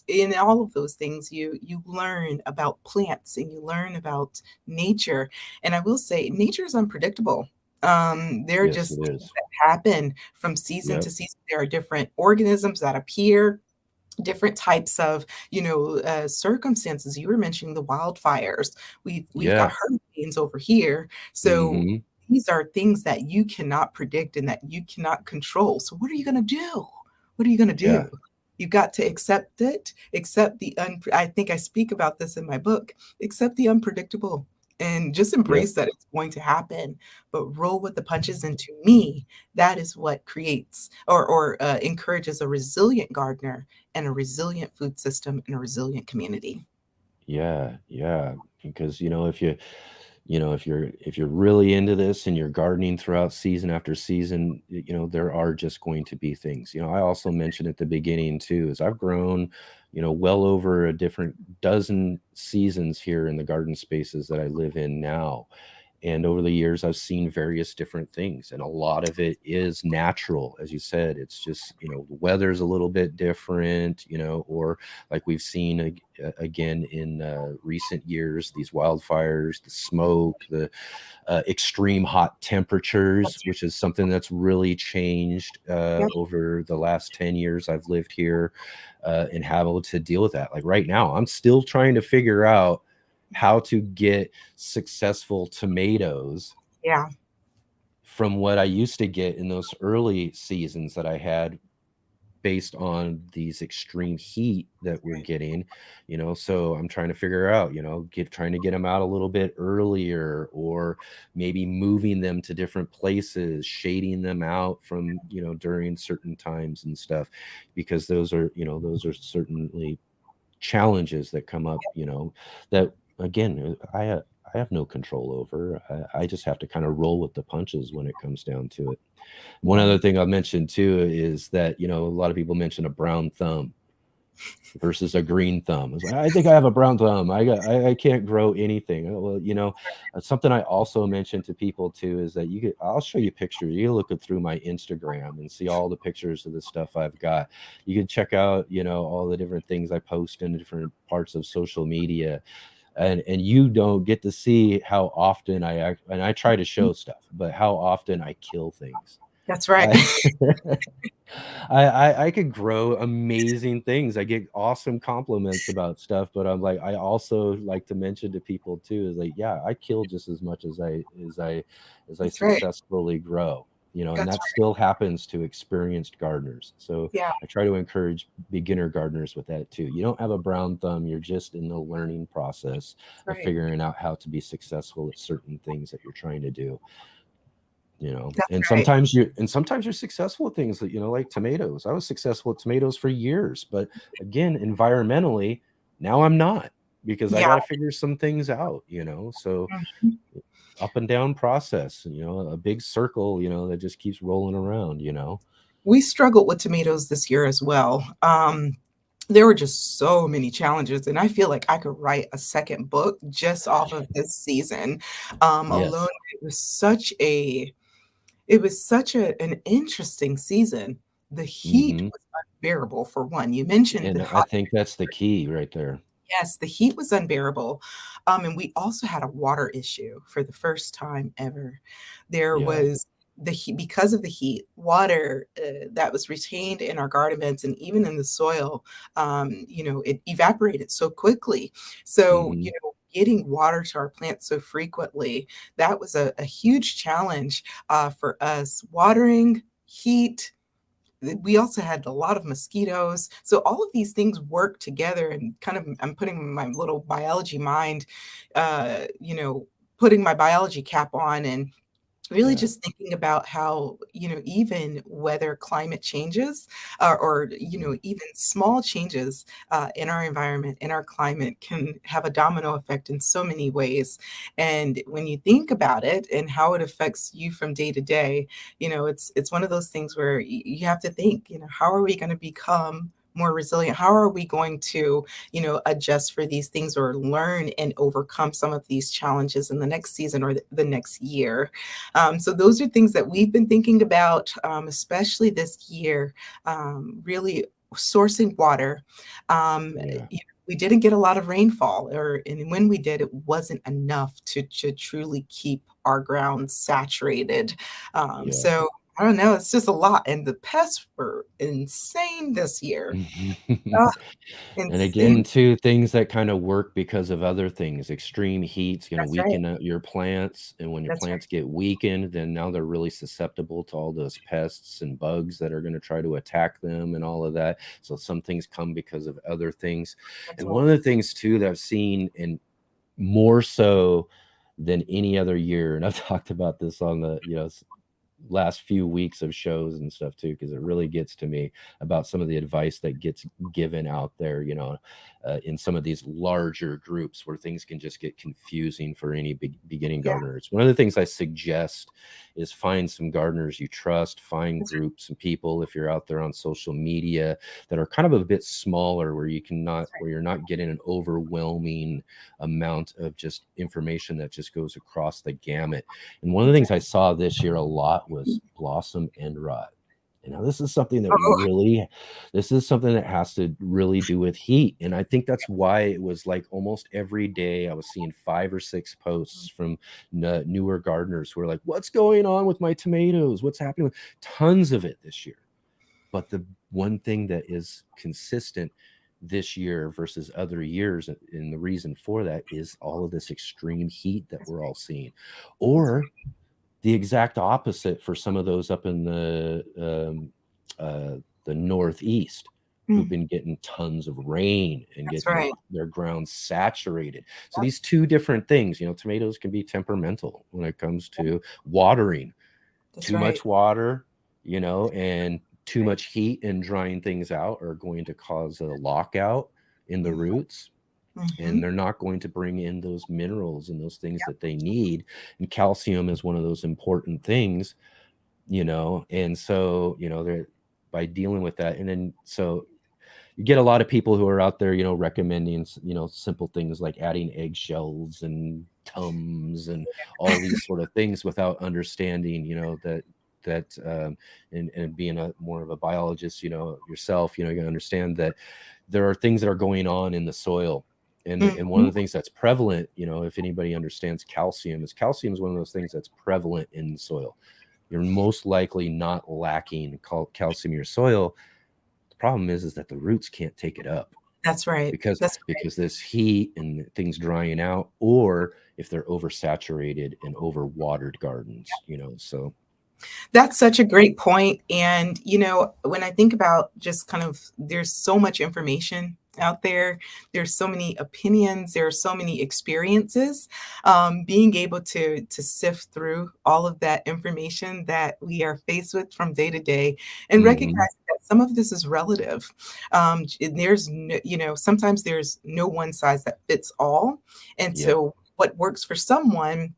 Speaker 4: in all of those things, you learn about plants and you learn about nature. And I will say, nature is unpredictable. There are
Speaker 2: Yes,
Speaker 4: just
Speaker 2: it
Speaker 4: things
Speaker 2: is.
Speaker 4: that happen from season
Speaker 2: Yep.
Speaker 4: to season. There are different organisms that appear, different types of, circumstances. You were mentioning the wildfires. We've got
Speaker 2: Yeah.
Speaker 4: hurricanes over here. So
Speaker 2: Hmm.
Speaker 4: these are things that you cannot predict and that you cannot control. So what are you going to do? What are you going to
Speaker 2: Yeah.
Speaker 4: do? You've got to accept it, accept I think I speak about this in my book, accept the unpredictable and just
Speaker 2: Yep.
Speaker 4: embrace that it's going to happen, but roll with the punches. And to me, that is what creates or encourages a resilient gardener and a resilient food system and a resilient community.
Speaker 2: Yeah. Yeah. Because if you're really into this and you're gardening throughout season after season, there are just going to be things. I also mentioned at the beginning too, is I've grown, well over a different dozen seasons here in the garden spaces that I live in now. And over the years, I've seen various different things, and a lot of it is natural. As you said, it's just, the weather's a little bit different, or like we've seen again in recent years, these wildfires, the smoke, the extreme hot temperatures, which is something that's really changed
Speaker 4: Yep.
Speaker 2: over the last 10 years I've lived here, and how to deal with that. Like right now, I'm still trying to figure out how to get successful tomatoes
Speaker 4: Yeah.
Speaker 2: from what I used to get in those early seasons that I had, based on these extreme heat that we're getting. So I'm trying to figure out, trying to get them out a little bit earlier, or maybe moving them to different places, shading them out from, during certain times and stuff, because those are certainly challenges that come up, that again, I have no control over. I just have to kind of roll with the punches when it comes down to it. One
Speaker 4: Yeah.
Speaker 2: other thing I'll mention too is that, a lot of people mention a brown thumb versus a green thumb. It's like, I think I have a brown thumb. I can't grow anything. Well, something I also mention to people too is that I'll show you pictures. You can look through my Instagram and see all the pictures of the stuff I've got. You can check out, all the different things I post in different parts of social media. And you don't get to see how often I act, and I try to show stuff, but how often I kill things.
Speaker 4: That's right.
Speaker 2: I, I could grow amazing things. I get awesome compliments about stuff, but I'm like, I also like to mention to people too, is like, yeah, I kill just as much as I
Speaker 4: That's right.
Speaker 2: successfully grow, and
Speaker 4: That's
Speaker 2: that
Speaker 4: right.
Speaker 2: still happens to experienced gardeners. So
Speaker 4: Yeah.
Speaker 2: I try to encourage beginner gardeners with that too. You don't have a brown thumb. You're just in the learning process
Speaker 4: That's
Speaker 2: of
Speaker 4: right.
Speaker 2: figuring out how to be successful at certain things that you're trying to do.
Speaker 4: That's
Speaker 2: And
Speaker 4: right.
Speaker 2: sometimes you're successful at things that, like tomatoes. I was successful at tomatoes for years, but again, environmentally, now I'm not, because I
Speaker 4: Yeah.
Speaker 2: got to figure some things out, so
Speaker 4: Mhm.
Speaker 2: up and down process, a big circle, that just keeps rolling around.
Speaker 4: We struggled with tomatoes this year as well. There were just so many challenges, and I feel like I could write a second book just off of this season alone.
Speaker 2: Yes.
Speaker 4: It was such an interesting season. The heat
Speaker 2: Hmm.
Speaker 4: was unbearable, for one. You mentioned
Speaker 2: And
Speaker 4: the
Speaker 2: I
Speaker 4: hot.
Speaker 2: think that's the key right there.
Speaker 4: Yes, the heat was unbearable. And we also had a water issue for the first time ever. There
Speaker 2: Yeah.
Speaker 4: was the heat, because of the heat, water that was retained in our garden beds and even in the soil, it evaporated so quickly. So,
Speaker 2: Hmm.
Speaker 4: getting water to our plants so frequently, that was a huge challenge for us. Watering, heat, we also had a lot of mosquitoes. So all of these things work together, and kind of I'm putting my little biology mind, uh, you know, putting my biology cap on and really
Speaker 2: Yeah.
Speaker 4: just thinking about how, even whether climate changes, or, even small changes in our environment, in our climate, can have a domino effect in so many ways. And when you think about it and how it affects you from day to day, it's one of those things where you have to think, how are we going to become more resilient? How are we going to, adjust for these things or learn and overcome some of these challenges in the next season or the next year? So those are things that we've been thinking about, especially this year, really sourcing water.
Speaker 2: Yeah.
Speaker 4: We didn't get a lot of rainfall, and when we did, it wasn't enough to truly keep our ground saturated.
Speaker 2: Yeah.
Speaker 4: So I don't know, it's just a lot, and the pests were insane this year. Oh,
Speaker 2: And
Speaker 4: insane.
Speaker 2: again, too, things that kind of work because of other things. Extreme heat's going to
Speaker 4: That's right.
Speaker 2: weaken your plants, and when your
Speaker 4: That's right.
Speaker 2: plants get weakened, then now they're really susceptible to all those pests and bugs that are going to try to attack them and all of that. So some things come because of other things.
Speaker 4: That's
Speaker 2: And
Speaker 4: right.
Speaker 2: one of the things too that I've seen, and more so than any other year, and I've talked about this on the last few weeks of shows and stuff too, because it really gets to me about some of the advice that gets given out there, in some of these larger groups where things can just get confusing for any beginning
Speaker 4: Yeah,
Speaker 2: gardeners. One of the things I suggest is find some gardeners you trust, find
Speaker 4: that's right.
Speaker 2: groups and people, if you're out there on social media, that are kind of a bit smaller, where you're not getting an overwhelming amount of just information that just goes across the gamut. And one of the things I saw this year a lot was blossom end rot. And now this is something
Speaker 4: Oh,
Speaker 2: that has to really do with heat. And I think that's why it was like almost every day I was seeing 5 or 6 posts from newer gardeners who are like, what's going on with my tomatoes? What's happening with tons of it this year? But the one thing that is consistent this year versus other years, and the reason for that is all of this extreme heat that
Speaker 4: that's
Speaker 2: we're
Speaker 4: right.
Speaker 2: all seeing,
Speaker 4: That's
Speaker 2: or the exact opposite for some of those up in the Northeast,
Speaker 4: right.
Speaker 2: who've been getting tons of rain and
Speaker 4: That's
Speaker 2: getting
Speaker 4: right.
Speaker 2: their ground saturated. So these two different things, tomatoes can be temperamental when it comes to watering.
Speaker 4: That's
Speaker 2: Too
Speaker 4: right.
Speaker 2: much water, and too
Speaker 4: Right.
Speaker 2: much heat and drying things out are going to cause a lockout in the
Speaker 4: Mhm,
Speaker 2: roots, and
Speaker 4: mhm.
Speaker 2: they're not going to bring in those minerals and those things that they need. And calcium is one of those important things, and so, they're by dealing with that. And then so you get a lot of people who are out there, recommending, simple things like adding eggshells and tums and all these sort of things without understanding, and being a more of a biologist, yourself, you understand that there are things that are going on in the soil. And one of
Speaker 4: Mhm.
Speaker 2: the things that's prevalent, if anybody understands calcium is one of those things that's prevalent in the soil. You're most likely not lacking calcium in your soil. The problem is that the roots can't take it up
Speaker 4: That's right.
Speaker 2: because
Speaker 4: That's
Speaker 2: because this heat and things drying out, or if they're oversaturated and overwatered gardens, so
Speaker 4: That's such a great point, and, when I think about just kind of there's so much information out there, there's so many opinions, there are so many experiences, being able to sift through all of that information that we are faced with from day to day and
Speaker 2: mhm,
Speaker 4: recognize that some of this is relative. There's no sometimes there's no one size that fits all, and
Speaker 2: yep,
Speaker 4: so what works for someone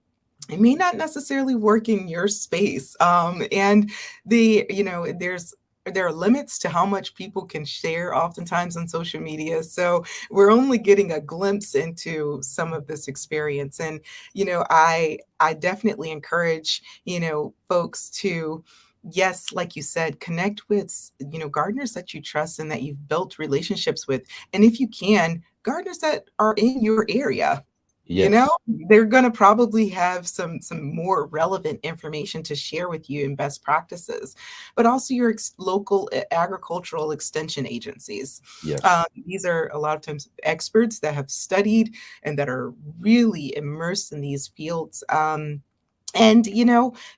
Speaker 4: it may not necessarily work in your space. And there are limits to how much people can share oftentimes on social media. So we're only getting a glimpse into some of this experience. And, I definitely encourage, folks to yes, like you said, connect with, gardeners that you trust and that you've built relationships with. And if you can, gardeners that are in your area.
Speaker 2: yes,
Speaker 4: They're gonna probably have some more relevant information to share with you and best practices, but also your local agricultural extension agencies.
Speaker 2: yes,
Speaker 4: These are a lot of times experts that have studied and that are really immersed in these fields. And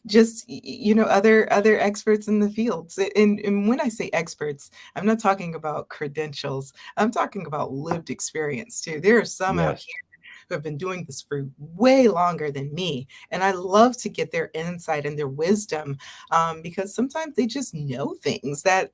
Speaker 4: just other experts in the fields. And when I say experts, I'm not talking about credentials. I'm talking about lived experience too. There are some out
Speaker 2: yes,
Speaker 4: who have been doing this for way longer than me. And I love to get their insight and their wisdom because sometimes they just know things that,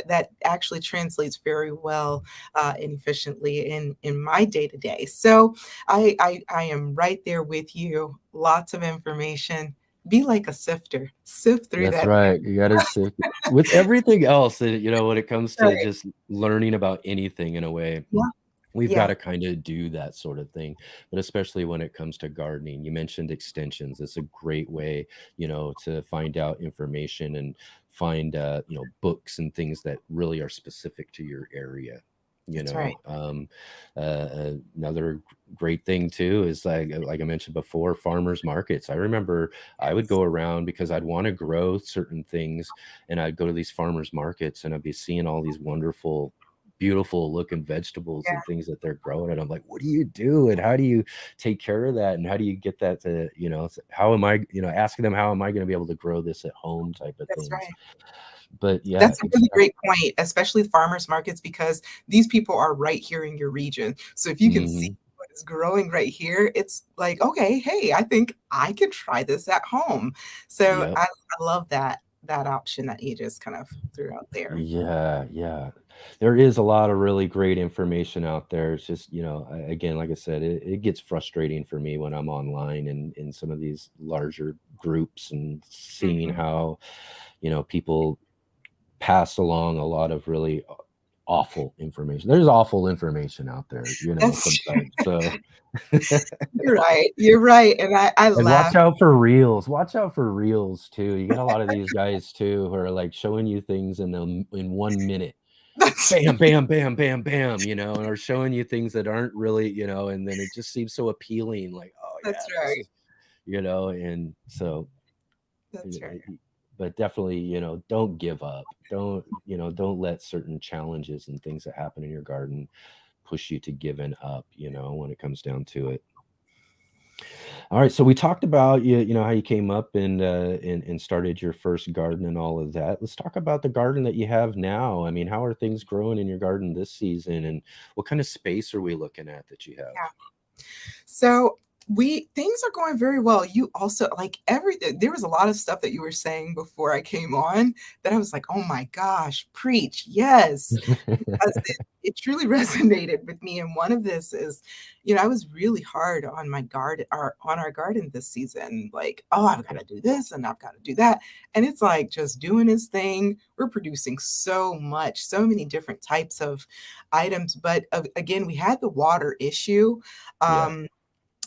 Speaker 4: that actually translates very well and efficiently in my day to day. So I am right there with you. Lots of information. Be like a sifter, sift through
Speaker 2: that's
Speaker 4: that.
Speaker 2: right. You got to sift with everything else that, when it comes to
Speaker 4: Right.
Speaker 2: just learning about anything in a way.
Speaker 4: Yeah.
Speaker 2: We've got
Speaker 4: Yeah,
Speaker 2: to kind of do that sort of thing, but especially when it comes to gardening. You mentioned extensions. It's a great way, to find out information and find, books and things that really are specific to your area. You
Speaker 4: that's right.
Speaker 2: know, another great thing too is like I mentioned before, farmers markets. I remember I would
Speaker 4: Yes.
Speaker 2: go around because I'd want to grow certain things, and I'd go to these farmers markets and I'd be seeing all these wonderful, beautiful looking vegetables
Speaker 4: Yeah,
Speaker 2: and things that they're growing, and I'm like, what do you do and how do you take care of that and how do you get that to, how am I, asking them, how am I going to be able to grow this at home type of
Speaker 4: that's
Speaker 2: things.
Speaker 4: right.
Speaker 2: But yeah,
Speaker 4: That's a really
Speaker 2: exactly.
Speaker 4: great point, especially farmers markets, because these people are right here in your region. So if you can see
Speaker 2: Hmm.
Speaker 4: what is growing right here, it's like, okay, hey, I think I can try this at home. So
Speaker 2: Yep.
Speaker 4: I love that option that you just kind of threw out there.
Speaker 2: Yeah, yeah. There is a lot of really great information out there. It's just, again, like I said, it gets frustrating for me when I'm online and in some of these larger groups and seeing
Speaker 4: Mhm.
Speaker 2: how, people pass along a lot of really awful information. There's awful information out there,
Speaker 4: That's
Speaker 2: sometimes. So
Speaker 4: you're right. You're right. And I
Speaker 2: and watch
Speaker 4: laugh.
Speaker 2: out for reels. Watch out for reels too. You get a lot of these guys too who are like showing you things in 1 minute.
Speaker 4: That's
Speaker 2: Bam, bam, bam, bam, bam, or showing you things that aren't really, and then it just seems so appealing, like, oh yeah,
Speaker 4: that's
Speaker 2: this
Speaker 4: right.
Speaker 2: is, and so
Speaker 4: That's right.
Speaker 2: but definitely, don't give up. Don't let certain challenges and things that happen in your garden push you to giving up, when it comes down to it. All right, so we talked about how you came up and started your first garden and all of that. Let's talk about the garden that you have now. I mean, how are things growing in your garden this season, and what kind of space are we looking at that you have?
Speaker 4: Yeah. So we things are going very well. You also like everything. There was a lot of stuff that you were saying before I came on that I was like, oh my gosh, preach, yes, because it truly resonated with me. And one of this is, I was really hard on my garden or on our garden this season. Like, oh, I've got
Speaker 2: Okay.
Speaker 4: to do this and I've got to do that. And it's like just doing his thing. We're producing so much, so many different types of items. But again, we had the water issue.
Speaker 2: Yeah.
Speaker 4: Um,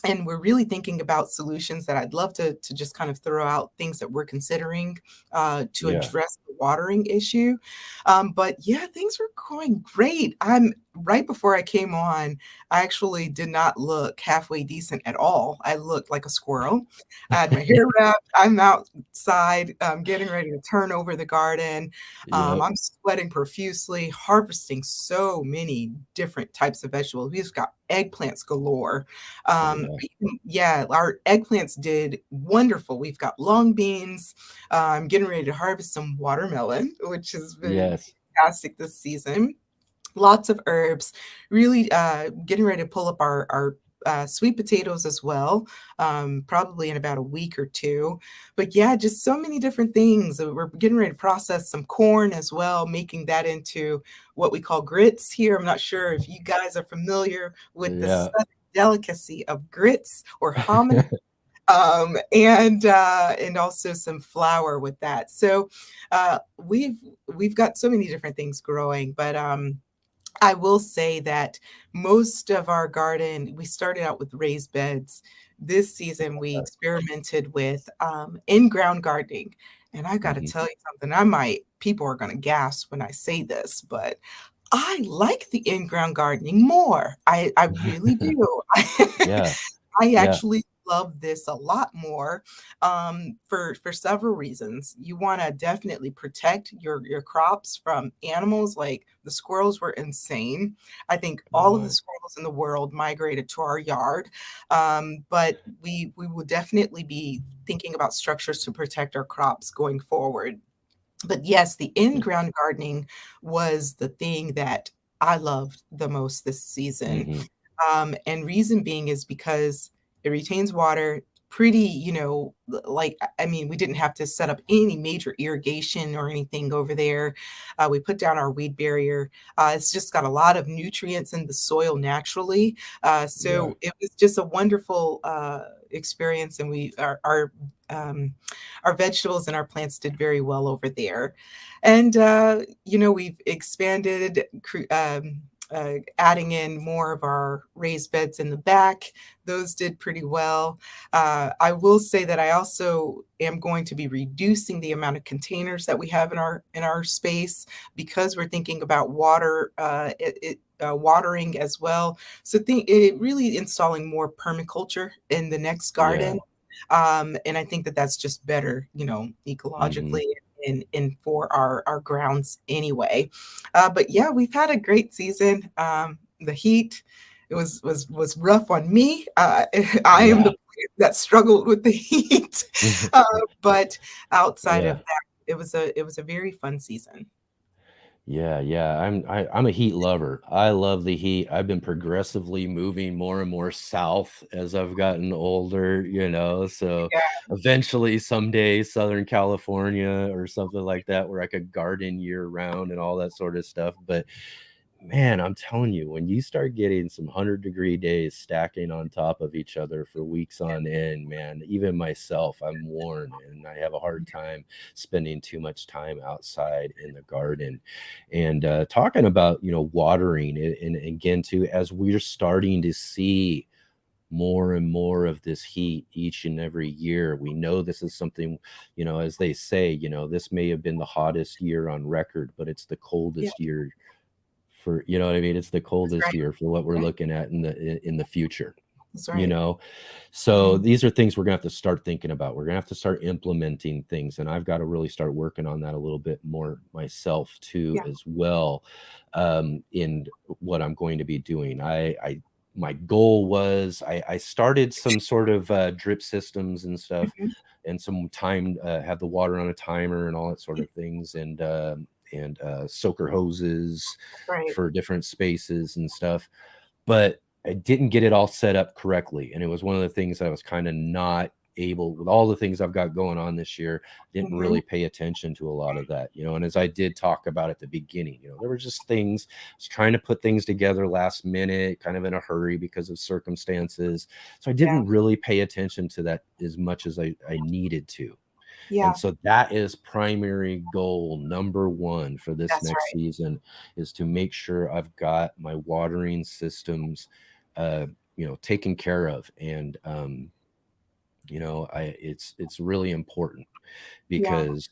Speaker 4: and we're really thinking about solutions that I'd love to just kind of throw out things that we're considering to
Speaker 2: Yeah.
Speaker 4: address the watering issue. But yeah, things were going great. I'm right before I came on, I actually did not look halfway decent at all. I looked like a squirrel. I had my hair wrapped. I'm outside getting ready to turn over the garden.
Speaker 2: Yep.
Speaker 4: I'm sweating profusely, harvesting so many different types of vegetables. We've got eggplants galore.
Speaker 2: Oh yeah.
Speaker 4: Yeah, our eggplants did wonderful. We've got long beans. I'm getting ready to harvest some watermelon, which has been
Speaker 2: Yes.
Speaker 4: fantastic this season. Lots of herbs. Really getting ready to pull up our sweet potatoes as well, probably in about a week or two. But yeah, just so many different things. We're getting ready to process some corn as well, making that into what we call grits here. I'm not sure if you guys are familiar with the
Speaker 2: Yeah.
Speaker 4: southern delicacy of grits or hominy, and also some flour with that. So we've got so many different things growing, but I will say that most of our garden, we started out with raised beds. This season, we experimented with in-ground gardening. And I got to
Speaker 2: Hmm.
Speaker 4: tell you something, people are going to gasp when I say this, but I like the in-ground gardening more. I really do.
Speaker 2: Yeah.
Speaker 4: I
Speaker 2: Yeah.
Speaker 4: actually love this a lot more for several reasons. You want to definitely protect your crops from animals. Like the squirrels were insane. I think all of the
Speaker 2: Oh,
Speaker 4: squirrels in the world migrated to our yard, but we will definitely be thinking about structures to protect our crops going forward. But yes, the in-ground gardening was the thing that I loved the most this season.
Speaker 2: hmm.
Speaker 4: And reason being is because it retains water pretty, like, I mean, we didn't have to set up any major irrigation or anything over there. We put down our weed barrier. It's just got a lot of nutrients in the soil naturally.
Speaker 2: Yeah.
Speaker 4: So it was just a wonderful experience. And um, our vegetables and our plants did very well over there. And, we've expanded adding in more of our raised beds in the back. Those did pretty well. I will say that I also am going to be reducing the amount of containers that we have in our space because we're thinking about watering as well. So it really installing more permaculture in the next
Speaker 2: Yeah.
Speaker 4: garden. And I think that that's just better,
Speaker 2: Hmm.
Speaker 4: ecologically and for our grounds anyway. But yeah, we've had a great season. The heat, it was rough on me. I am the
Speaker 2: Yeah.
Speaker 4: plant that struggled with the heat, but outside of
Speaker 2: Yeah.
Speaker 4: that, it was a very fun season.
Speaker 2: Yeah, yeah. I'm a heat lover. I love the heat. I've been progressively moving more and more south as I've gotten older, so
Speaker 4: Yeah,
Speaker 2: eventually someday Southern California or something like that where I could garden year round and all that sort of stuff. But man, I'm telling you, when you start getting some 100-degree days stacking on top of each other for weeks on end, man, even myself, I'm worn and I have a hard time spending too much time outside in the garden. And talking about, watering it, and again, too, as we're starting to see more and more of this heat each and every year. We know this is something, as they say, this may have been the hottest year on record, but it's the
Speaker 4: yeah,
Speaker 2: coldest year for, what I mean? It's the
Speaker 4: that's
Speaker 2: coldest
Speaker 4: right.
Speaker 2: year for what we're
Speaker 4: Yeah,
Speaker 2: looking at in the future,
Speaker 4: that's
Speaker 2: you
Speaker 4: right.
Speaker 2: know? So
Speaker 4: Mhm.
Speaker 2: these are things we're gonna have to start thinking about. We're gonna have to start implementing things, and I've got to really start working on that a little bit more myself too,
Speaker 4: Yeah.
Speaker 2: as well, in what I'm going to be doing. My goal was I started some sort of drip systems and stuff,
Speaker 4: Mhm.
Speaker 2: and some time have the water on a timer and all that sort of things, and soaker hoses
Speaker 4: Right.
Speaker 2: for different spaces and stuff. But I didn't get it all set up correctly, and it was one of the things I was kind of not able, with all the things I've got going on this year, didn't
Speaker 4: Mhm.
Speaker 2: really pay attention to a lot of that, and as I did talk about at the beginning, there were just things I was trying to put things together last minute, kind of in a hurry because of circumstances. So I
Speaker 4: Yeah.
Speaker 2: didn't really pay attention to that as much as I needed to. And
Speaker 4: Yeah.
Speaker 2: so that is primary goal number one for this
Speaker 4: That's
Speaker 2: next
Speaker 4: right.
Speaker 2: season, is to make sure I've got my watering systems, uh, taken care of. And, it's really important
Speaker 4: Yeah.
Speaker 2: because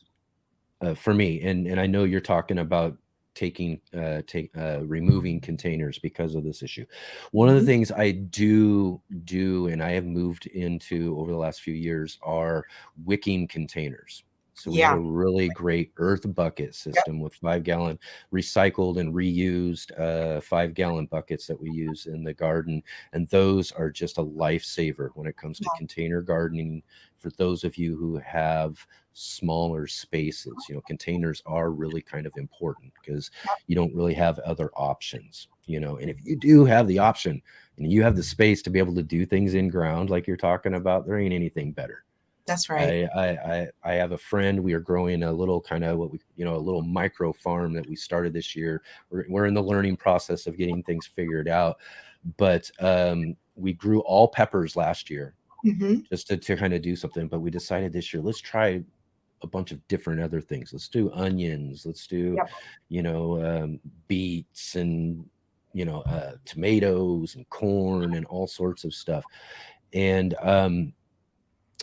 Speaker 2: for me, and I know you're talking about removing containers because of this issue. One of the
Speaker 4: Mhm.
Speaker 2: things I do, and I have moved into over the last few years, are wicking containers. So we have
Speaker 4: Yeah.
Speaker 2: a really great earth bucket
Speaker 4: Yep.
Speaker 2: system with 5-gallon recycled and reused 5-gallon buckets that we use in the garden, and those are just a lifesaver when it comes to
Speaker 4: Yeah.
Speaker 2: container gardening. For those of you who have smaller spaces, containers are really kind of important because you don't really have other options, and if you do have the option and you have the space to be able to do things in ground like you're talking about, there ain't anything better.
Speaker 4: That's right.
Speaker 2: I have a friend. We are growing a little kind of a little micro farm that we started this year. We're in the learning process of getting things figured out, but we grew all peppers last year
Speaker 4: Mhm.
Speaker 2: just to kind of do something. But we decided this year, let's try a bunch of different other things. Let's do onions. Let's do,
Speaker 4: Yep.
Speaker 2: beets and, tomatoes and corn and all sorts of stuff. And,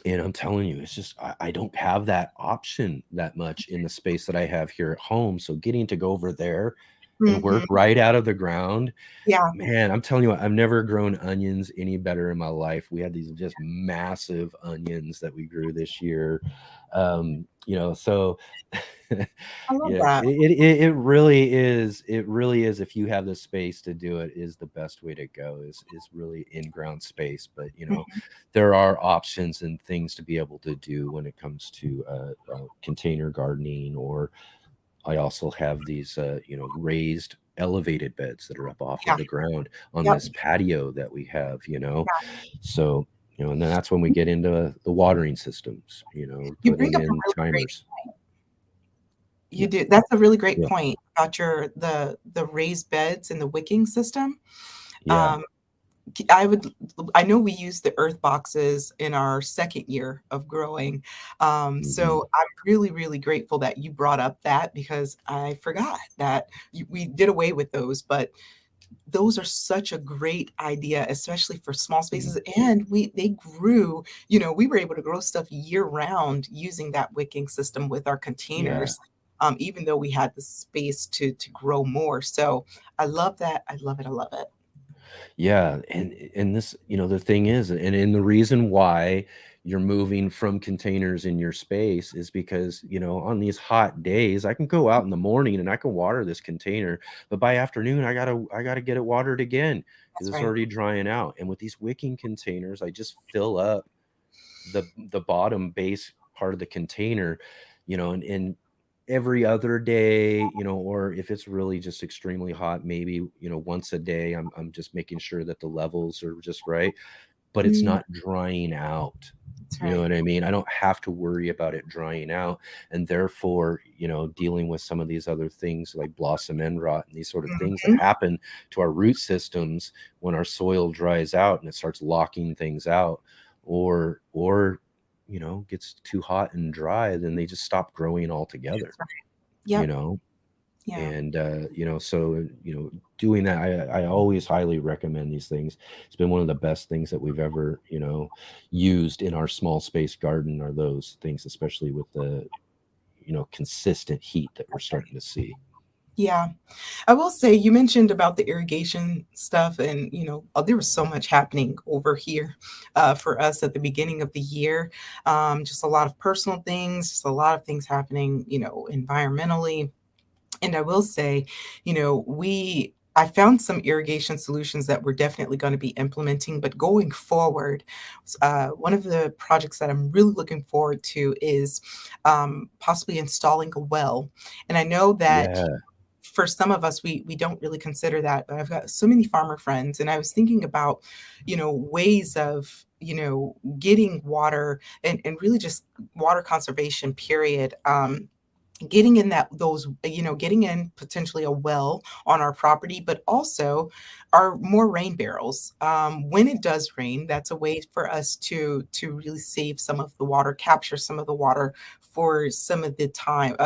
Speaker 2: I'm telling you, it's just, I don't have that option that much in the space that I have here at home. So getting to go over there and work
Speaker 4: Mhm.
Speaker 2: right out of the ground,
Speaker 4: Yeah.
Speaker 2: man, I'm telling you what, I've never grown onions any better in my life. We had these just massive onions that we grew this year. So
Speaker 4: I love that.
Speaker 2: it really is, if you have the space to do it, is the best way to go, is really in ground space. But
Speaker 4: Mhm.
Speaker 2: there are options and things to be able to do when it comes to container gardening. Or I also have these, raised elevated beds that are up off
Speaker 4: Yeah.
Speaker 2: of the ground on
Speaker 4: Yep.
Speaker 2: this patio that we have.
Speaker 4: Yeah.
Speaker 2: So, and then that's when we get into the watering systems,
Speaker 4: You bring
Speaker 2: putting
Speaker 4: up a
Speaker 2: in
Speaker 4: really great
Speaker 2: timers.
Speaker 4: you
Speaker 2: Yeah,
Speaker 4: do that's a really great
Speaker 2: yeah,
Speaker 4: point about the raised beds and the wicking system.
Speaker 2: yeah.
Speaker 4: Um, I know we use the earth boxes in our second year of growing.
Speaker 2: Mhm.
Speaker 4: So I'm really, really grateful that you brought up that because I forgot that we did away with those, but those are such a great idea, especially for small spaces. And they grew, you know, we were able to grow stuff year round using that wicking system with our
Speaker 2: Yeah.
Speaker 4: containers, even though we had the space to grow more. So I love that. I love it. I love it.
Speaker 2: Yeah, and this, the thing is, and the reason why you're moving from containers in your space is because, on these hot days, I can go out in the morning and I can water this container, but by afternoon I gotta get it watered again because
Speaker 4: That's
Speaker 2: it's
Speaker 4: right.
Speaker 2: already drying out. And with these wicking containers, I just fill up the bottom base part of the container, and every other day, or if it's really just extremely hot, maybe, once a day, I'm just making sure that the levels are just right, but it's
Speaker 4: Mm,
Speaker 2: not drying out.
Speaker 4: that's
Speaker 2: You know
Speaker 4: right.
Speaker 2: what I mean? I don't have to worry about it drying out. And therefore, dealing with some of these other things like blossom end rot and these sort of things that
Speaker 4: Mhm.
Speaker 2: happen to our root systems when our soil dries out and it starts locking things out, or gets too hot and dry, then they just stop growing altogether,
Speaker 4: That's right.
Speaker 2: you
Speaker 4: Yep.
Speaker 2: know?
Speaker 4: Yeah.
Speaker 2: And so doing that, I always highly recommend these things. It's been one of the best things that we've ever used in our small space garden, are those things, especially with the consistent heat that we're starting to see.
Speaker 4: Yeah. I will say you mentioned about the irrigation stuff, and there was so much happening over here for us at the beginning of the year. Just a lot of personal things, just a lot of things happening, environmentally. And I will say, I found some irrigation solutions that we're definitely going to be implementing. But going forward, one of the projects that I'm really looking forward to is possibly installing a well. And I know that
Speaker 2: Yeah.
Speaker 4: for some of us, we don't really consider that, but I've got so many farmer friends, and I was thinking about, ways of, getting water and really just water conservation, period. Getting in getting in potentially a well on our property, but also our more rain barrels. When it does rain, that's a way for us to really save some of the water, capture some of the water for some of the time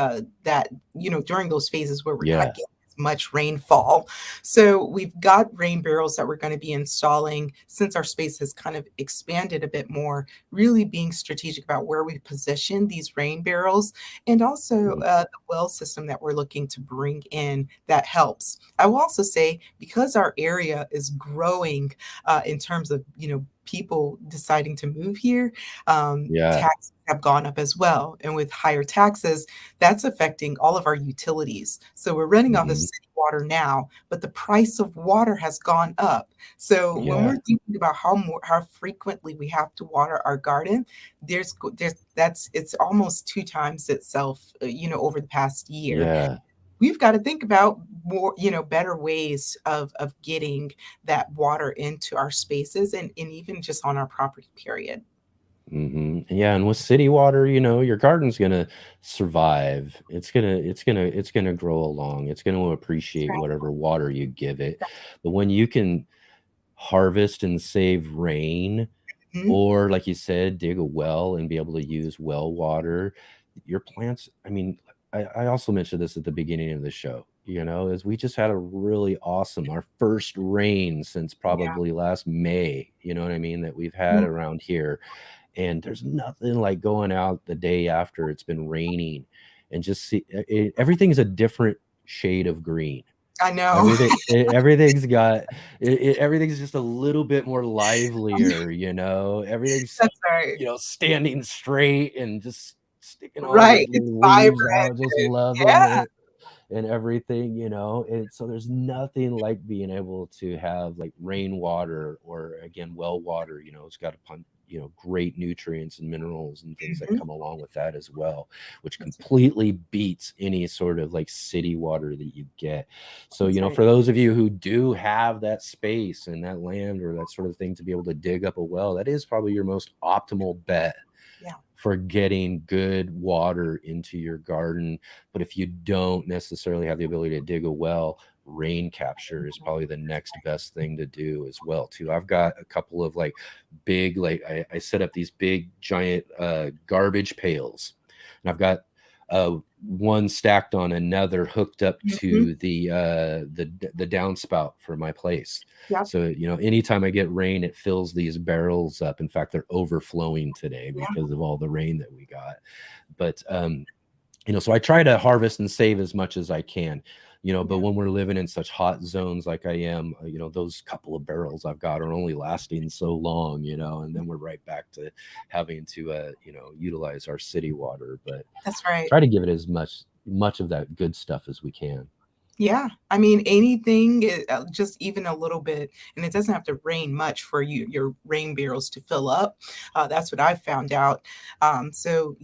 Speaker 4: that during those phases where we're not
Speaker 2: Yeah.
Speaker 4: getting as much rainfall. So we've got rain barrels that we're going to be installing since our space has kind of expanded a bit more. Really being strategic about where we position these rain barrels, and also
Speaker 2: Mm.
Speaker 4: the well system that we're looking to bring in that helps. I will also say, because our area is growing in terms of people deciding to move here,
Speaker 2: Yeah.
Speaker 4: taxes have gone up as well, and with higher taxes, that's affecting all of our utilities. So we're running off of
Speaker 2: Hmm.
Speaker 4: city water now, but the price of water has gone up. So when
Speaker 2: Yeah.
Speaker 4: we're thinking about how frequently we have to water our garden, there's that's it's almost 2 times itself, over the past year.
Speaker 2: Yeah.
Speaker 4: We've got to think about more, better ways of getting that water into our spaces, and even just on our property, period.
Speaker 2: Yeah, and with city water, your garden's gonna survive. It's gonna grow along. It's gonna
Speaker 4: That's
Speaker 2: appreciate
Speaker 4: right.
Speaker 2: whatever water you give it. But when you can harvest and save rain,
Speaker 4: Mhm.
Speaker 2: or like you said, dig a well and be able to use well water, your plants, I mean, I also mentioned this at the beginning of the show, is we just had a really awesome, our first rain since
Speaker 4: Yeah.
Speaker 2: probably last May, you know what I mean, that we've had
Speaker 4: Mm,
Speaker 2: around here. And there's nothing like going out the day after it's been raining and just see everything's a different shade of green.
Speaker 4: I know.
Speaker 2: Everything's just a little bit more livelier, everything's
Speaker 4: That's right.
Speaker 2: standing straight and just sticking all of
Speaker 4: Right.
Speaker 2: its
Speaker 4: It's
Speaker 2: little
Speaker 4: vibrant.
Speaker 2: leaves out, just loving
Speaker 4: Yeah.
Speaker 2: it and everything, and so there's nothing like being able to have like rainwater, or again well water. It's got a pun, great nutrients and minerals and things that
Speaker 4: Mhm.
Speaker 2: come along with that as well, which
Speaker 4: That's right.
Speaker 2: completely beats any sort of like city water that you get. So
Speaker 4: That's right.
Speaker 2: for those of you who do have that space and that land or that sort of thing to be able to dig up a well, that is probably your most optimal bet
Speaker 4: Yeah.
Speaker 2: for getting good water into your garden. But if you don't necessarily have the ability to dig a well, rain capture is probably the next best thing to do as well too. I've got a couple of like I set up these big giant garbage pails, and I've got one stacked on another, hooked up
Speaker 4: Mhm.
Speaker 2: to the downspout for my place.
Speaker 4: Yep.
Speaker 2: So, anytime I get rain, it fills these barrels up. In fact, they're overflowing today
Speaker 4: Yeah.
Speaker 2: because of all the rain that we got. But so I try to harvest and save as much as I can. But
Speaker 4: Yeah.
Speaker 2: when we're living in such hot zones like I am, those couple of barrels I've got are only lasting so long, and then we're right back to having to utilize our city water. But
Speaker 4: That's right.
Speaker 2: try to give it as much of that good stuff as we can.
Speaker 4: Yeah, I mean, anything, just even a little bit, and it doesn't have to rain much for your rain barrels to fill up. That's what I found out. So,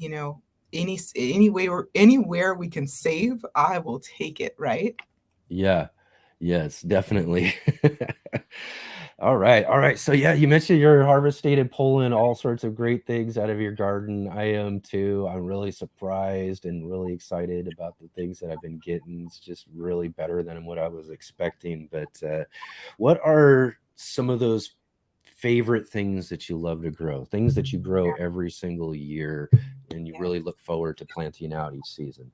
Speaker 4: anywhere we can save, I will take it, right?
Speaker 2: Yeah. Yes, definitely. All right. All right. So yeah, you mentioned you're harvesting and pulling all sorts of great things out of your garden. I am too. I'm really surprised and really excited about the things that I've been getting. It's just really better than what I was expecting. But what are some of those favorite things that you love to grow? Things that you grow every single year and you
Speaker 4: Yeah.
Speaker 2: really look forward to planting out each season?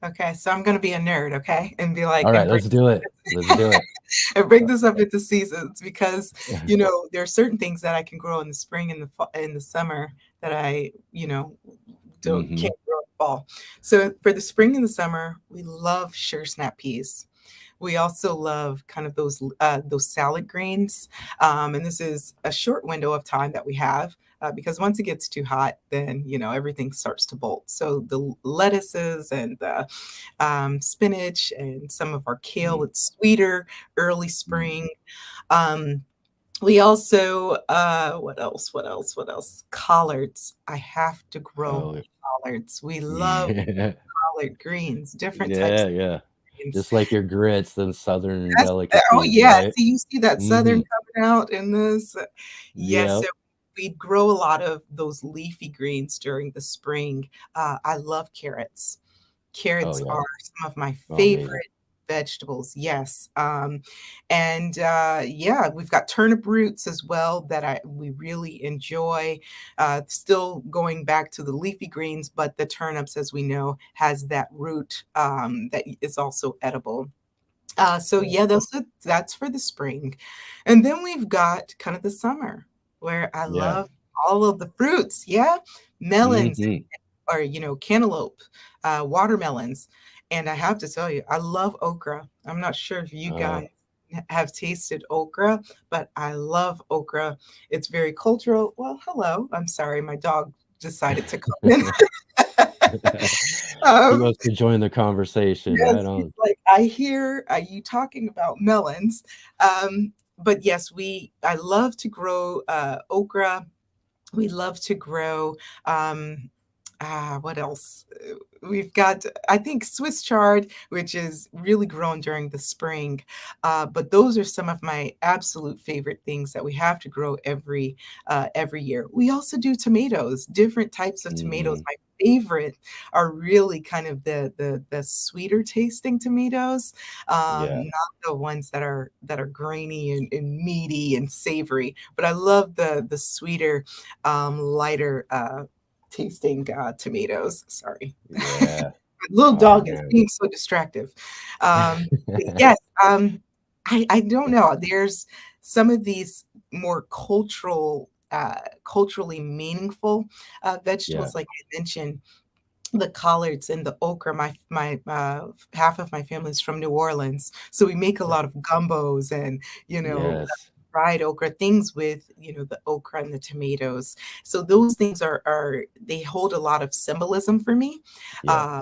Speaker 4: Okay, so I'm gonna be a nerd, okay, and be like,
Speaker 2: All right, let's do it. Let's do it.
Speaker 4: and break this up into seasons because there are certain things that I can grow in the spring and the in the summer that I
Speaker 2: Hmm.
Speaker 4: can't grow in the fall. So for the spring and the summer, we love sugar snap peas. We also love kind of those salad greens, and this is a short window of time that we have because once it gets too hot, then everything starts to bolt. So the lettuces and the spinach and some of our kale, it's sweeter, early spring. Um, we also what else? What else? What else? Collards. I have to grow
Speaker 2: Oh,
Speaker 4: collards. We love
Speaker 2: yeah.
Speaker 4: collard greens, different types
Speaker 2: Yeah,
Speaker 4: of
Speaker 2: yeah.
Speaker 4: greens.
Speaker 2: Just like your grits, them southern
Speaker 4: That's oh,
Speaker 2: delicacies,
Speaker 4: yeah.
Speaker 2: right?
Speaker 4: So you see that southern
Speaker 2: Mhm.
Speaker 4: coming out in this? Yes, so
Speaker 2: Yep.
Speaker 4: we grow a lot of those leafy greens during the spring. I love carrots.
Speaker 2: Oh,
Speaker 4: Carrots
Speaker 2: yeah.
Speaker 4: are some of my
Speaker 2: Oh, amazing.
Speaker 4: favorite vegetables, yes. And yeah, we've got turnip roots as well that we really enjoy. Still going back to the leafy greens, but the turnips, as we know, has that root that is also edible. So
Speaker 2: Yeah.
Speaker 4: yeah, that's for the spring. And then we've got kind of the summer where I
Speaker 2: Yeah.
Speaker 4: love all of the fruits. Yeah, melons
Speaker 2: Mhm.
Speaker 4: or cantaloupe, watermelons. And I have to tell you, I love okra. I'm not sure if you
Speaker 2: Uh,
Speaker 4: guys have tasted okra, but I love okra. It's very cultural. Well, hello. I'm sorry, my dog decided to come in.
Speaker 2: he
Speaker 4: Um,
Speaker 2: wants to join the conversation. Right
Speaker 4: Yes, he's
Speaker 2: on.
Speaker 4: like, "I hear, you talking about melons." But yes, I love to grow, okra. We love to grow, what else? We've got, I think, Swiss chard, which is really grown during the spring. But those are some of my absolute favorite things that we have to grow every year. We also do tomatoes, different types of tomatoes.
Speaker 2: Mhm.
Speaker 4: My favorite are really kind of the sweeter tasting tomatoes,
Speaker 2: Yeah.
Speaker 4: not the ones that are grainy and meaty and savory. But I love the sweeter, lighter tasting tomatoes. Sorry.
Speaker 2: Yeah.
Speaker 4: My little
Speaker 2: Oh,
Speaker 4: dog is
Speaker 2: man.
Speaker 4: being so distractive. But yes, I don't know. There's some of these more culturally meaningful
Speaker 2: Yeah.
Speaker 4: vegetables, like I mentioned, the collards and the okra. My half of my family is from New Orleans, so we make a
Speaker 2: Yeah.
Speaker 4: lot of gumbos and
Speaker 2: Yes.
Speaker 4: fried okra, things with the okra and the tomatoes. So those things are they hold a lot of symbolism for me.
Speaker 2: Yeah.
Speaker 4: Uh,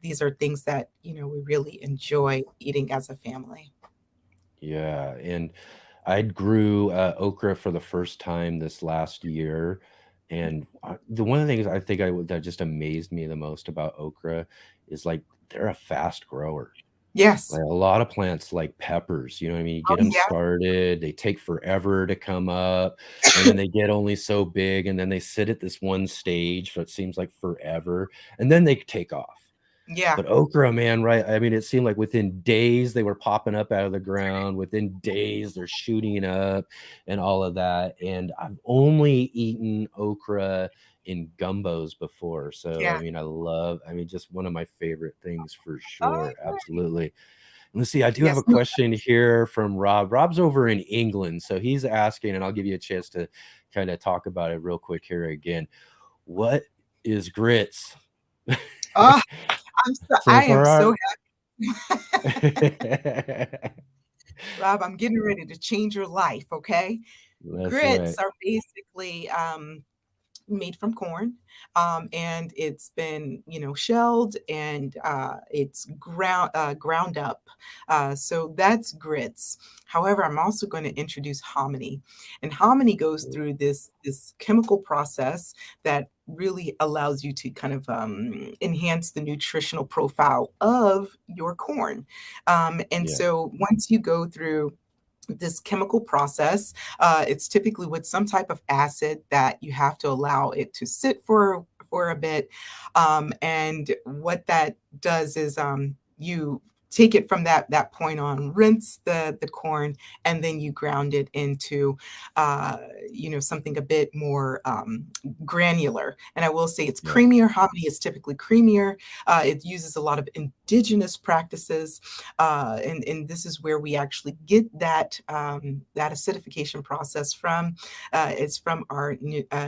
Speaker 4: these are things that we really enjoy eating as a family.
Speaker 2: Yeah. And I grew okra for the first time this last year. And the one of the things I think that just amazed me the most about okra is like they're a fast grower.
Speaker 4: Yes.
Speaker 2: Like a lot of plants like peppers, you know what I mean? You
Speaker 4: Oh
Speaker 2: get them
Speaker 4: yeah.
Speaker 2: started, they take forever to come up, and then they get only so big, and then they sit at this one stage for it seems like forever, and then they take off.
Speaker 4: Yeah.
Speaker 2: But okra, man, right? I mean, it seemed like within days they were popping up out of the ground. Within days they're shooting up and all of that. And I've only eaten okra in gumbos before. So,
Speaker 4: Yeah.
Speaker 2: I mean, I mean, just one of my favorite things for
Speaker 4: Oh,
Speaker 2: sure. Absolutely. Let's see. I do have
Speaker 4: yes.
Speaker 2: a question here from Rob. Rob's over in England. So he's asking, and I'll give you a chance to kind of talk about it real quick here again. What is grits?
Speaker 4: Oh,
Speaker 2: So
Speaker 4: I am
Speaker 2: for
Speaker 4: so
Speaker 2: our
Speaker 4: Rob, I'm getting ready to change your life, okay?
Speaker 2: that's
Speaker 4: Grits
Speaker 2: right.
Speaker 4: are basically made from corn, and it's been, shelled and it's ground up. So that's grits. However, I'm also going to introduce hominy, and hominy goes through this chemical process that really allows you to kind of enhance the nutritional profile of your corn. And
Speaker 2: Yeah.
Speaker 4: so once you go through this chemical process. It's typically with some type of acid that you have to allow it to sit for a bit. And what that does is you take it from that point on, rinse the corn, and then you ground it into something a bit more granular. And I will say it's
Speaker 2: Yeah.
Speaker 4: creamier. Hominy is typically creamier. It uses a lot of indigenous practices, and this is where we actually get that acidification process from. It's from our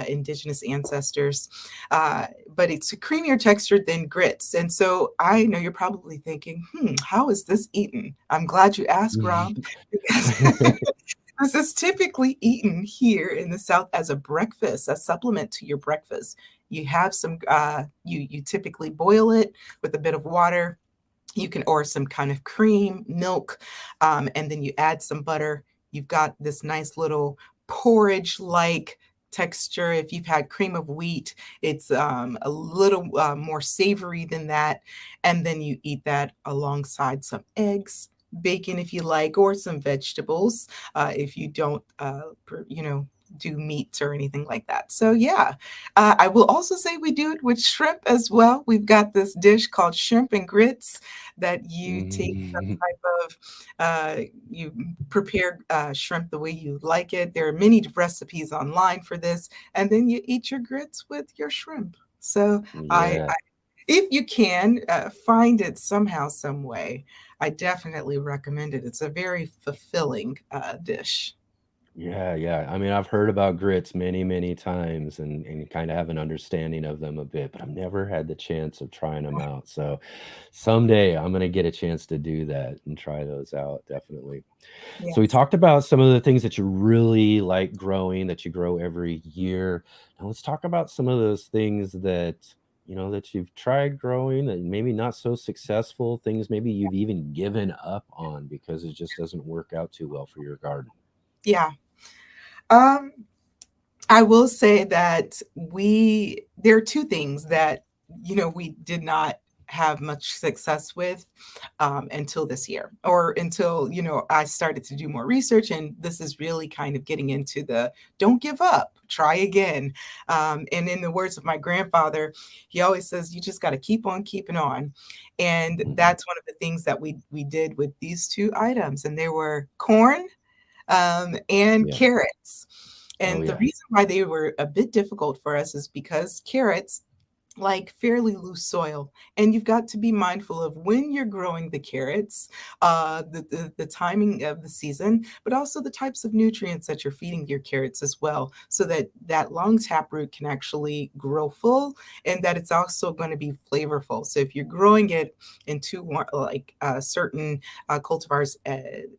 Speaker 4: indigenous ancestors, but it's a creamier texture than grits. And so I know you're probably thinking, how is this eaten? I'm glad you asked, Rob, because this is typically eaten here in the South as a breakfast, a supplement to your breakfast. You have some, you typically boil it with a bit of water. You can, or some kind of cream, milk, and then you add some butter. You've got this nice little porridge-like texture. If you've had cream of wheat, it's a little more savory than that. And then you eat that alongside some eggs, bacon if you like, or some vegetables if you don't, do meats or anything like that. So yeah, I will also say we do it with shrimp as well. We've got this dish called shrimp and grits that you take some
Speaker 2: Mhm.
Speaker 4: type of, you prepare shrimp the way you like it. There are many recipes online for this, and then you eat your grits with your shrimp. So
Speaker 2: Yeah.
Speaker 4: if you can find it somehow, some way, I definitely recommend it. It's a very fulfilling dish.
Speaker 2: Yeah, yeah. I mean, I've heard about grits many, many times and kind of have an understanding of them a bit, but I've never had the chance of trying them out. So someday I'm gonna get a chance to do that and try those out, definitely. So we
Speaker 4: Yes.
Speaker 2: talked about some of the things that you really like growing, that you grow every year. Now let's talk about some of those things that that you've tried growing that maybe not so successful, things maybe you've even given up on because it just doesn't work out too well for your garden.
Speaker 4: Yeah. Um, I will say that there are two things that, we did not have much success with until this year, or until, I started to do more research. And this is really kind of getting into the don't give up, try again. And in the words of my grandfather, he always says, you just got to keep on keeping on. And
Speaker 2: Mhm.
Speaker 4: that's one of the things that we did with these two items. And they were corn and
Speaker 2: Yeah.
Speaker 4: carrots.
Speaker 2: Oh,
Speaker 4: And the
Speaker 2: yeah.
Speaker 4: reason why they were a bit difficult for us is because carrots like fairly loose soil, and you've got to be mindful of when you're growing the carrots, the timing of the season, but also the types of nutrients that you're feeding your carrots as well, so that that long taproot can actually grow full, and that it's also going to be flavorful. So if you're growing it in too warm, like certain cultivars,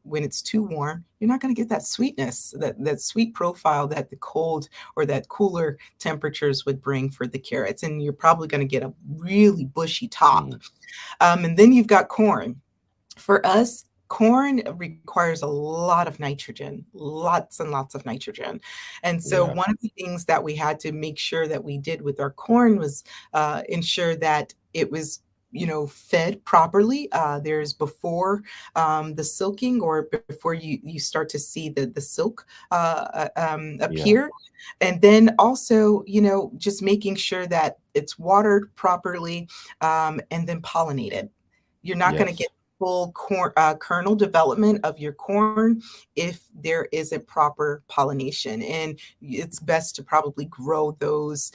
Speaker 4: when it's too warm, you're not going to get that sweetness, that sweet profile that the cold or that cooler temperatures would bring for the carrots. And you're probably going to get a really bushy top.
Speaker 2: Mhm.
Speaker 4: And then you've got corn. For us, corn requires a lot of nitrogen, lots and lots of nitrogen. And so
Speaker 2: Yeah.
Speaker 4: one of the things that we had to make sure that we did with our corn was ensure that it was fed properly. There's before the silking, or before you start to see the silk
Speaker 2: Yeah.
Speaker 4: appear. And then also, just making sure that it's watered properly, and then pollinated. You're not going to
Speaker 2: Yes.
Speaker 4: get full kernel development of your corn if there isn't proper pollination. And it's best to probably grow those,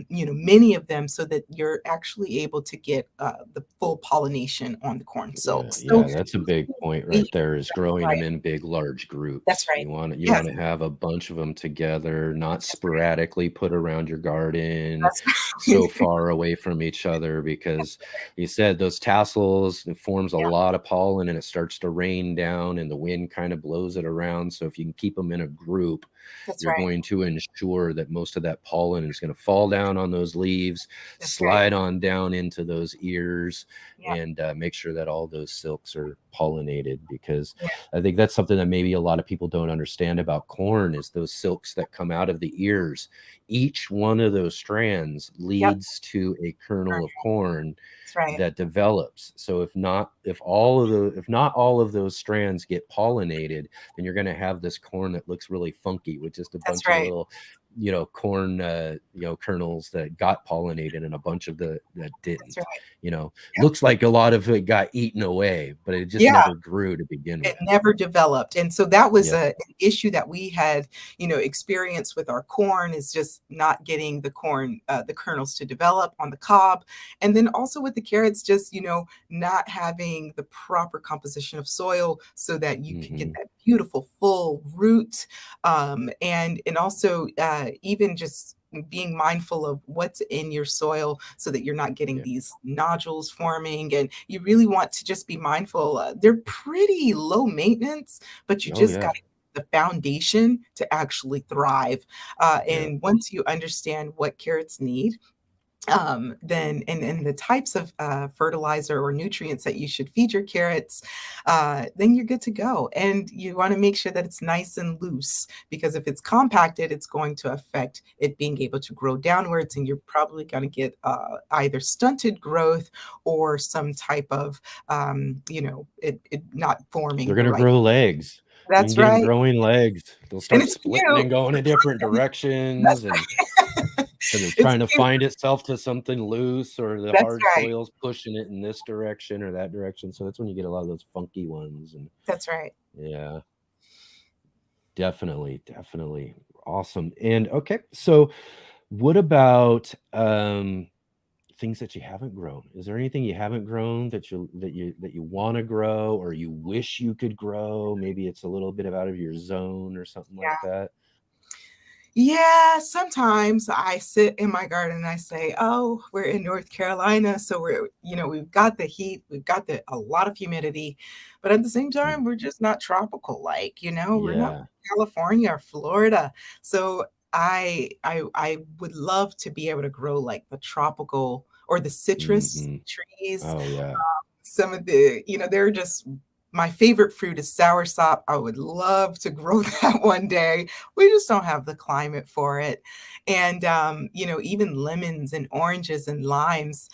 Speaker 4: many of them, so that you're actually able to get the full pollination on the corn
Speaker 2: Yeah,
Speaker 4: silk. So
Speaker 2: yeah, that's a big point right there, is growing them
Speaker 4: right.
Speaker 2: in big, large
Speaker 4: That's
Speaker 2: groups.
Speaker 4: right.
Speaker 2: You
Speaker 4: Yes,
Speaker 2: want to have a bunch of them together, not
Speaker 4: that's right.
Speaker 2: sporadically put around your garden,
Speaker 4: That's
Speaker 2: so
Speaker 4: right.
Speaker 2: far away from each other, because you said those tassels, it forms a
Speaker 4: Yeah,
Speaker 2: lot of pollen and it starts to rain down and the wind kind of blows it around. So if you can keep them in a group,
Speaker 4: that's
Speaker 2: you're
Speaker 4: right.
Speaker 2: going to ensure that most of that pollen is going to fall down on those leaves,
Speaker 4: That's right.
Speaker 2: slide on down into those ears,
Speaker 4: Yeah,
Speaker 2: and make sure that all those silks are pollinated. Because
Speaker 4: yeah,
Speaker 2: I think that's something that maybe a lot of people don't understand about corn, is those silks that come out of the ears. Each one of those strands
Speaker 4: yep,
Speaker 2: leads to a kernel of corn
Speaker 4: that's right.
Speaker 2: that develops. So if not all of those strands get pollinated, then you're going to have this corn that looks really funky with just a
Speaker 4: That's
Speaker 2: bunch of
Speaker 4: right.
Speaker 2: little, corn, kernels that got pollinated and a bunch of that
Speaker 4: That's
Speaker 2: didn't.
Speaker 4: right. Yep.
Speaker 2: Looks like a lot of it got eaten away, but it just
Speaker 4: Yeah.
Speaker 2: never grew to begin
Speaker 4: It
Speaker 2: with.
Speaker 4: never developed, and so that was
Speaker 2: Yep.
Speaker 4: an issue that we had, experienced with our corn, is just not getting the corn, the kernels to develop on the cob, and then also with the carrots, just, not having the proper composition of soil so that you could get
Speaker 2: Hmm.
Speaker 4: that beautiful full root, and also, even just being mindful of what's in your soil so that you're not getting
Speaker 2: Yeah.
Speaker 4: these nodules forming. And you really want to just be mindful. They're pretty low maintenance, but you
Speaker 2: Oh
Speaker 4: just got
Speaker 2: yeah.
Speaker 4: the foundation to actually thrive.
Speaker 2: Yeah.
Speaker 4: And once you understand what carrots need, then and the types of fertilizer or nutrients that you should feed your carrots, then you're good to go. And you want to make sure that it's nice and loose, because if it's compacted, it's going to affect it being able to grow downwards, and you're probably going to get either stunted growth or some type of, it not forming
Speaker 2: They're
Speaker 4: the
Speaker 2: gonna
Speaker 4: right.
Speaker 2: grow legs. You can
Speaker 4: That's
Speaker 2: get them
Speaker 4: right,
Speaker 2: growing legs. They'll
Speaker 4: and
Speaker 2: start
Speaker 4: it's
Speaker 2: splitting
Speaker 4: cute.
Speaker 2: and going in different
Speaker 4: That's
Speaker 2: directions, and because it's
Speaker 4: it's
Speaker 2: trying to
Speaker 4: cute.
Speaker 2: find itself to something loose, or the
Speaker 4: That's
Speaker 2: hard
Speaker 4: right.
Speaker 2: soil's pushing it in this direction or that direction. So that's when you get a lot of those funky ones. And
Speaker 4: That's right.
Speaker 2: yeah, definitely, definitely awesome. And okay, so what about things that you haven't grown? Is there anything you haven't grown that you want to grow, or you wish you could grow? Maybe it's a little bit out of your zone or something like
Speaker 4: Yeah.
Speaker 2: that.
Speaker 4: Yeah, sometimes I sit in my garden and I say, "Oh, we're in North Carolina, so we've got the heat, we've got a lot of humidity, but at the same
Speaker 2: Mm.
Speaker 4: time, we're just not tropical like, we're not
Speaker 2: Yeah.
Speaker 4: California or Florida." So I would love to be able to grow like the tropical or the citrus
Speaker 2: Hmm.
Speaker 4: trees.
Speaker 2: Oh yeah.
Speaker 4: Some of they're just my favorite fruit is soursop. I would love to grow that one day. We just don't have the climate for it. And, even lemons and oranges and limes,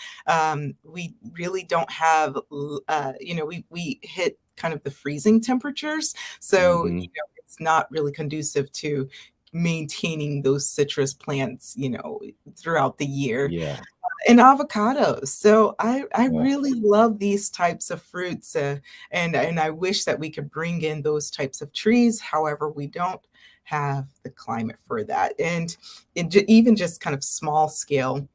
Speaker 4: we really don't have, we hit kind of the freezing temperatures. So,
Speaker 2: Hmm.
Speaker 4: it's not really conducive to maintaining those citrus plants, throughout the year.
Speaker 2: Yeah.
Speaker 4: And avocados. So I
Speaker 2: Oh,
Speaker 4: really love these types of fruits, and I wish that we could bring in those types of trees. However, we don't have the climate for that. And even just kind of small scale,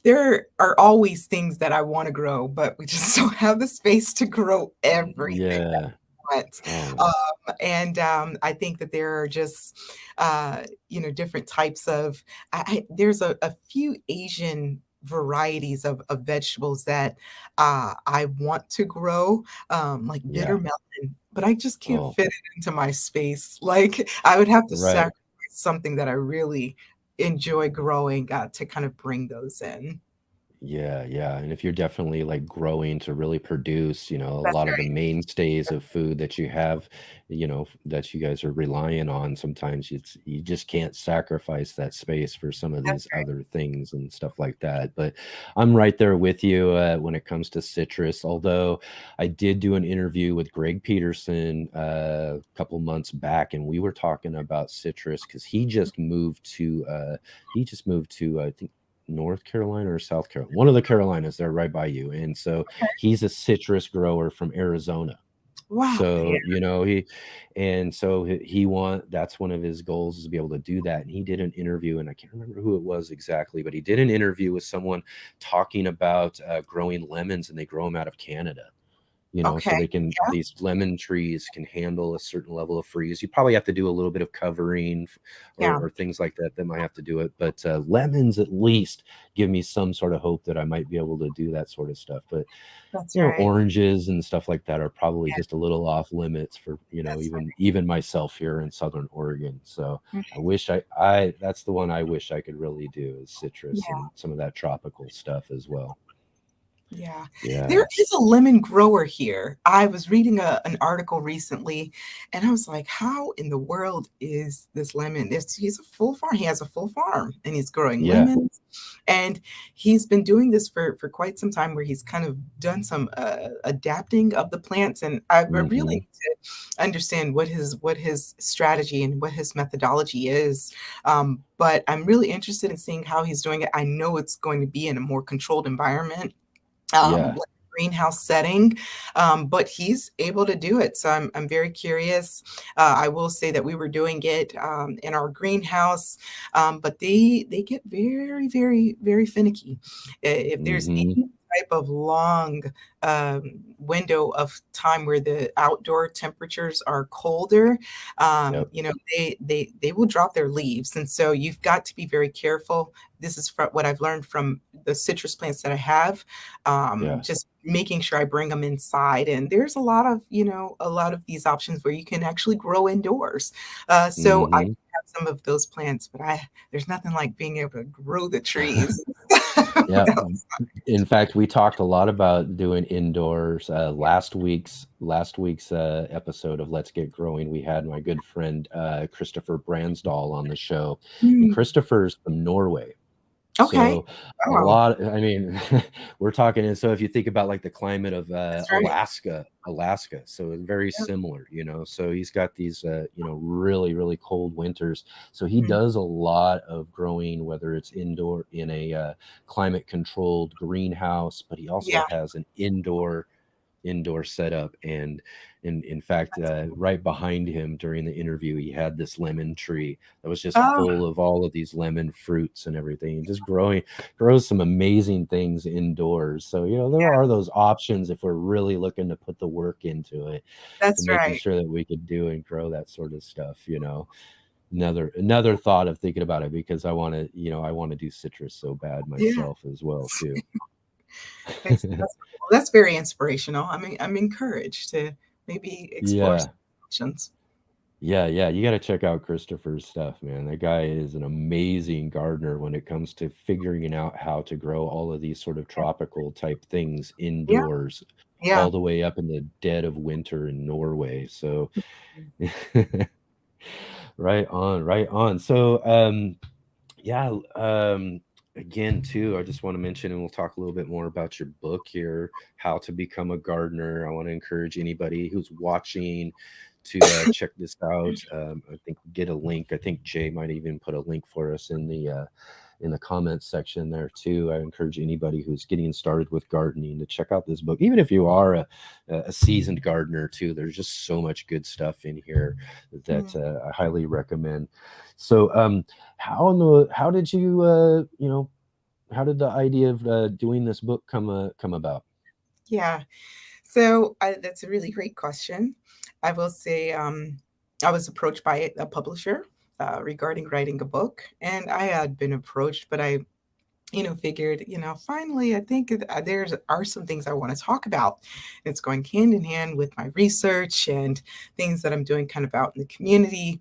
Speaker 4: there are always things that I want to grow, but we just don't have the space to grow everything
Speaker 2: yeah.
Speaker 4: once.
Speaker 2: Oh,
Speaker 4: And I think that there are just, different types of, there's a few Asian varieties of vegetables that I want to grow, like bitter
Speaker 2: yeah.
Speaker 4: melon, but I just can't
Speaker 2: Oh,
Speaker 4: fit it into my space. Like I would have to
Speaker 2: right.
Speaker 4: sacrifice something that I really enjoy growing to kind of bring those in.
Speaker 2: Yeah, yeah. And if you're definitely like growing to really produce, a
Speaker 4: That's
Speaker 2: lot of the
Speaker 4: right.
Speaker 2: mainstays of food that you have, that you guys are relying on, sometimes you just can't sacrifice that space for some of
Speaker 4: That's
Speaker 2: these
Speaker 4: right.
Speaker 2: other things and stuff like that. But I'm right there with you when it comes to citrus. Although I did do an interview with Greg Peterson a couple months back, and we were talking about citrus because he just moved to I think North Carolina or South Carolina, one of the Carolinas. They're right by you. And so he's a citrus grower from Arizona.
Speaker 4: Wow. Yeah.
Speaker 2: So, that's one of his goals, is to be able to do that. And he did an interview, and I can't remember who it was exactly, but he did an interview with someone talking about growing lemons, and they grow them out of Canada. So
Speaker 4: Okay. Yeah.
Speaker 2: these lemon trees can handle a certain level of freeze. You probably have to do a little bit of covering
Speaker 4: Yeah.
Speaker 2: or things like that might have to do it. But lemons at least give me some sort of hope that I might be able to do that sort of stuff. But
Speaker 4: That's right.
Speaker 2: oranges and stuff like that are probably
Speaker 4: Yeah.
Speaker 2: just a little off limits for,
Speaker 4: That's
Speaker 2: even myself here in Southern Oregon. So
Speaker 4: right.
Speaker 2: I wish I that's the one I wish I could really do, is citrus
Speaker 4: Yeah.
Speaker 2: and some of that tropical stuff as well.
Speaker 4: Yeah,
Speaker 2: Yeah.
Speaker 4: there is a lemon grower here. I was reading an article recently, and I was like, "How in the world is this lemon?" He's a full farm. He has a full farm, and he's growing
Speaker 2: Yeah.
Speaker 4: lemons, and he's been doing this for quite some time. Where he's kind of done some adapting of the plants, and I really
Speaker 2: Hmm.
Speaker 4: need to understand what his strategy and what his methodology is. But I'm really interested in seeing how he's doing it. I know it's going to be in a more controlled environment,
Speaker 2: Yeah.
Speaker 4: like greenhouse setting, but he's able to do it. So I'm very curious. I will say that we were doing it in our greenhouse, but they get very, very, very finicky. If there's
Speaker 2: Hmm.
Speaker 4: any type of long window of time where the outdoor temperatures are colder,
Speaker 2: Yep.
Speaker 4: they will drop their leaves, and so you've got to be very careful. This is what I've learned from the citrus plants that I have,
Speaker 2: Yeah.
Speaker 4: just making sure I bring them inside. And there's a lot of these options where you can actually grow indoors. So I
Speaker 2: Hmm.
Speaker 4: have some of those plants, but there's nothing like being able to grow the trees.
Speaker 2: Yeah. In fact, we talked a lot about doing indoors. Last week's episode of Let's Get Growing, we had my good friend Christopher Bransdal on the show, and
Speaker 4: Mm,
Speaker 2: Christopher's from Norway.
Speaker 4: okay.
Speaker 2: So
Speaker 4: Oh,
Speaker 2: I mean, we're talking, and so if you think about like the climate of
Speaker 4: that's right.
Speaker 2: Alaska, so it's very
Speaker 4: Yep.
Speaker 2: similar, So he's got these, really, really cold winters. So he
Speaker 4: Mm,
Speaker 2: does a lot of growing, whether it's indoor in a climate controlled greenhouse, but he also
Speaker 4: yeah.
Speaker 2: has an indoor setup. And in fact, right behind him during the interview, he had this lemon tree that was just
Speaker 4: Oh,
Speaker 2: full of all of these lemon fruits and everything, and just grows some amazing things indoors. So there are those options if we're really looking to put the work into it, to
Speaker 4: that's
Speaker 2: making
Speaker 4: right.
Speaker 2: sure that we could do and grow that sort of stuff. Another thought of thinking about it, because I want to do citrus so bad
Speaker 4: Yeah.
Speaker 2: myself as well too.
Speaker 4: That's cool. That's very inspirational. I mean, I'm encouraged to maybe explore some
Speaker 2: Yeah.
Speaker 4: options.
Speaker 2: Yeah, yeah, you gotta check out Christopher's stuff, man. That guy is an amazing gardener when it comes to figuring out how to grow all of these sort of tropical type things
Speaker 4: Yeah,
Speaker 2: indoors,
Speaker 4: yeah.
Speaker 2: all the way up in the dead of winter in Norway. So, right on, right on. So, yeah, again, too, I just want to mention, and we'll talk a little bit more about your book here, How to Become a Gardener. I want to encourage anybody who's watching to check this out. I think get a link. I think Jay might even put a link for us in the comments section there too. I encourage anybody who's getting started with gardening to check out this book, even if you are a seasoned gardener too. There's just so much good stuff in here that
Speaker 4: Mm.
Speaker 2: I highly recommend. So, how did you how did the idea of doing this book come about?
Speaker 4: Yeah. So that's a really great question. I will say I was approached by a publisher regarding writing a book, and I had been approached, but I figured, finally, I think there's are some things I want to talk about. It's going hand in hand with my research and things that I'm doing kind of out in the community.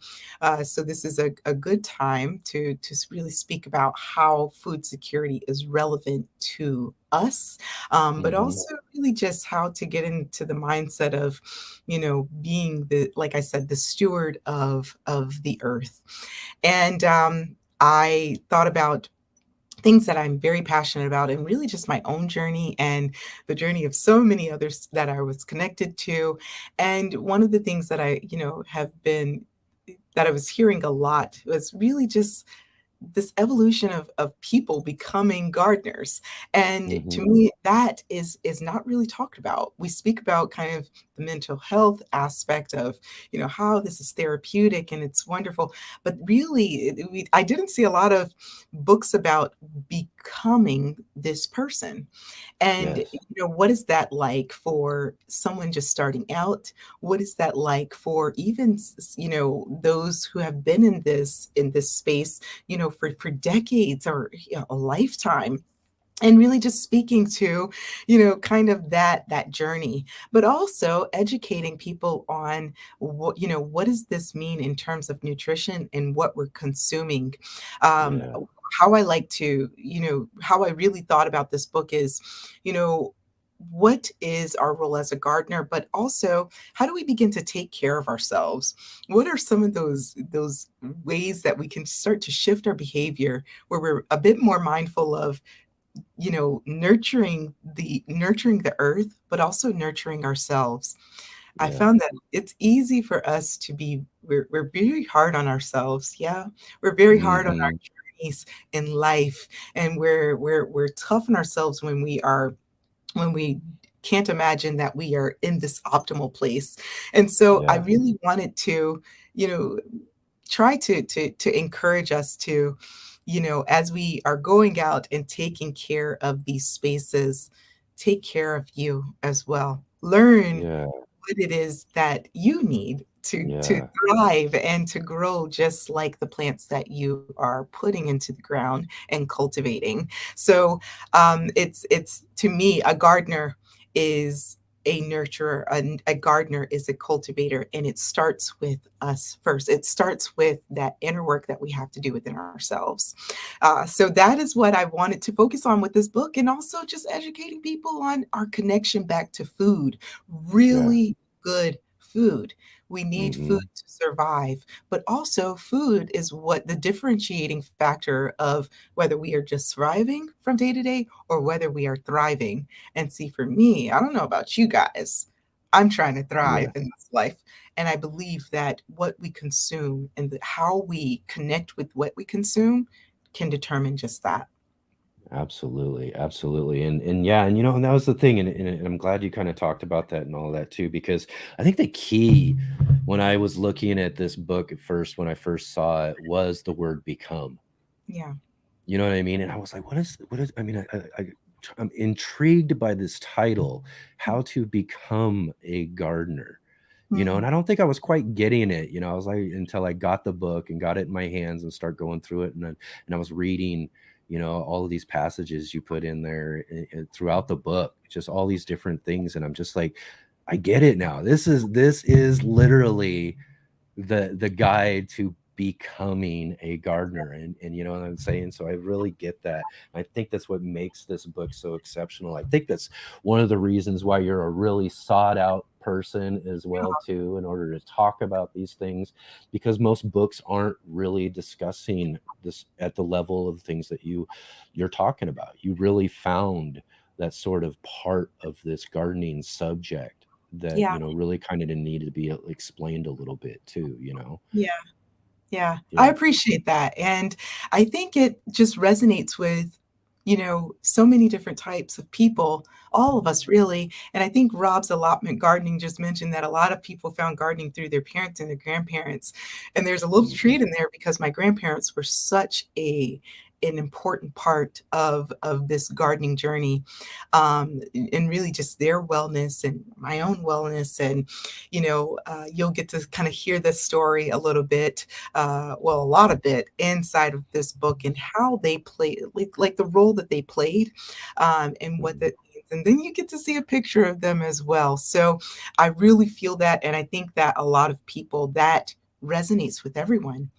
Speaker 4: So this is a good time to really speak about how food security is relevant to us, but
Speaker 2: Hmm.
Speaker 4: also really just how to get into the mindset of, being like I said, the steward of the earth. And I thought about things that I'm very passionate about, and really just my own journey and the journey of so many others that I was connected to. And one of the things that I, have been that I was hearing a lot was really just this evolution of people becoming gardeners. And to
Speaker 2: Hmm.
Speaker 4: me, that is not really talked about. We speak about kind of the mental health aspect of, how this is therapeutic and it's wonderful. But really, I didn't see a lot of books about becoming this person. And,
Speaker 2: Yes.
Speaker 4: what is that like for someone just starting out? What is that like for even, those who have been in this space, for decades or a lifetime? And really just speaking to, kind of that journey, but also educating people on what does this mean in terms of nutrition and what we're consuming. Um,
Speaker 2: Yeah.
Speaker 4: how I like to, how I really thought about this book is, you know, what is our role as a gardener, but also how do we begin to take care of ourselves? What are some of those ways that we can start to shift our behavior where we're a bit more mindful of, nurturing the earth, but also nurturing ourselves. I
Speaker 2: Yeah.
Speaker 4: found that it's easy for us to be we're very hard on ourselves. Yeah. We're very hard on our
Speaker 2: Hmm.
Speaker 4: journeys in life, and we're tough on ourselves when we can't imagine that we are in this optimal place. And so I
Speaker 2: Yeah.
Speaker 4: really wanted to, you know, try to encourage us to, as we are going out and taking care of these spaces, take care of you as well. Learn
Speaker 2: Yeah.
Speaker 4: what it is that you need to
Speaker 2: Yeah.
Speaker 4: thrive and to grow just like the plants that you are putting into the ground and cultivating. So it's to me, a gardener is a nurturer, a gardener is a cultivator, and it starts with us first. It starts with that inner work that we have to do within ourselves. So that is what I wanted to focus on with this book, and also just educating people on our connection back to food.
Speaker 2: Yeah.
Speaker 4: Really good food. We need food
Speaker 2: Hmm.
Speaker 4: to survive, but also food is what the differentiating factor of whether we are just surviving from day to day or whether we are thriving. And see, for me, I don't know about you guys, I'm trying to thrive
Speaker 2: Yeah.
Speaker 4: in this life. And I believe that what we consume and how we connect with what we consume can determine just that.
Speaker 2: Absolutely, absolutely, and yeah, and and that was the thing, and I'm glad you kind of talked about that and all that too, because I think the key when I was looking at this book at first, when I first saw it, was the word become.
Speaker 4: Yeah.
Speaker 2: You know what I mean? And I was like, what is? I mean, I'm intrigued by this title, "How to Become a Gardener." And
Speaker 4: Mm,
Speaker 2: I don't think I was quite getting it. I was like, until I got the book and got it in my hands and start going through it, and I was reading, all of these passages you put in there throughout the book, just all these different things, and I'm just like, I get it now. This is literally the guide to becoming a gardener, and you know what I'm saying. So I really get that. I think that's what makes this book so exceptional. I think that's one of the reasons why you're a really sought out person as well too, in order to talk about these things, because most books aren't really discussing this at the level of things that you're talking about. You really found that sort of part of this gardening subject that
Speaker 4: yeah.
Speaker 2: really kind of needed to be explained a little bit too.
Speaker 4: Yeah. Yeah, I
Speaker 2: Yeah.
Speaker 4: appreciate that, and I think it just resonates with, so many different types of people, all of us really, and I think Rob's allotment gardening just mentioned that a lot of people found gardening through their parents and their grandparents, and there's a little
Speaker 2: Hmm.
Speaker 4: treat in there because my grandparents were such an important part of this gardening journey, and really just their wellness and my own wellness, and, you'll get to kinda hear this story a little bit, well, a lot of it inside of this book and how they played, like the role that they played, and what
Speaker 2: Hmm.
Speaker 4: that means. And then you get to see a picture of them as well. So I really feel that, and I think that a lot of people that resonates with everyone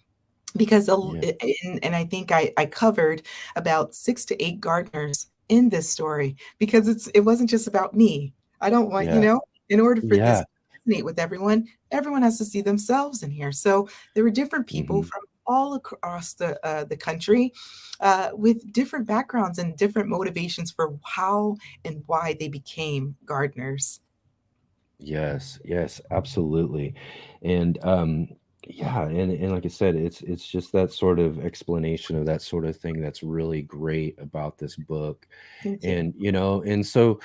Speaker 4: because
Speaker 2: Yeah.
Speaker 4: and I think I covered about 6 to 8 gardeners in this story because it wasn't just about me. I don't want,
Speaker 2: Yeah.
Speaker 4: in order for this
Speaker 2: Yeah.
Speaker 4: to resonate with everyone, everyone has to see themselves in here. So there were different people
Speaker 2: Hmm.
Speaker 4: from all across the country, with different backgrounds and different motivations for how and why they became gardeners.
Speaker 2: Yes, yes, absolutely. And Yeah, and like I said, it's just that sort of explanation of that sort of thing that's really great about this book.
Speaker 4: Thank you.
Speaker 2: And and so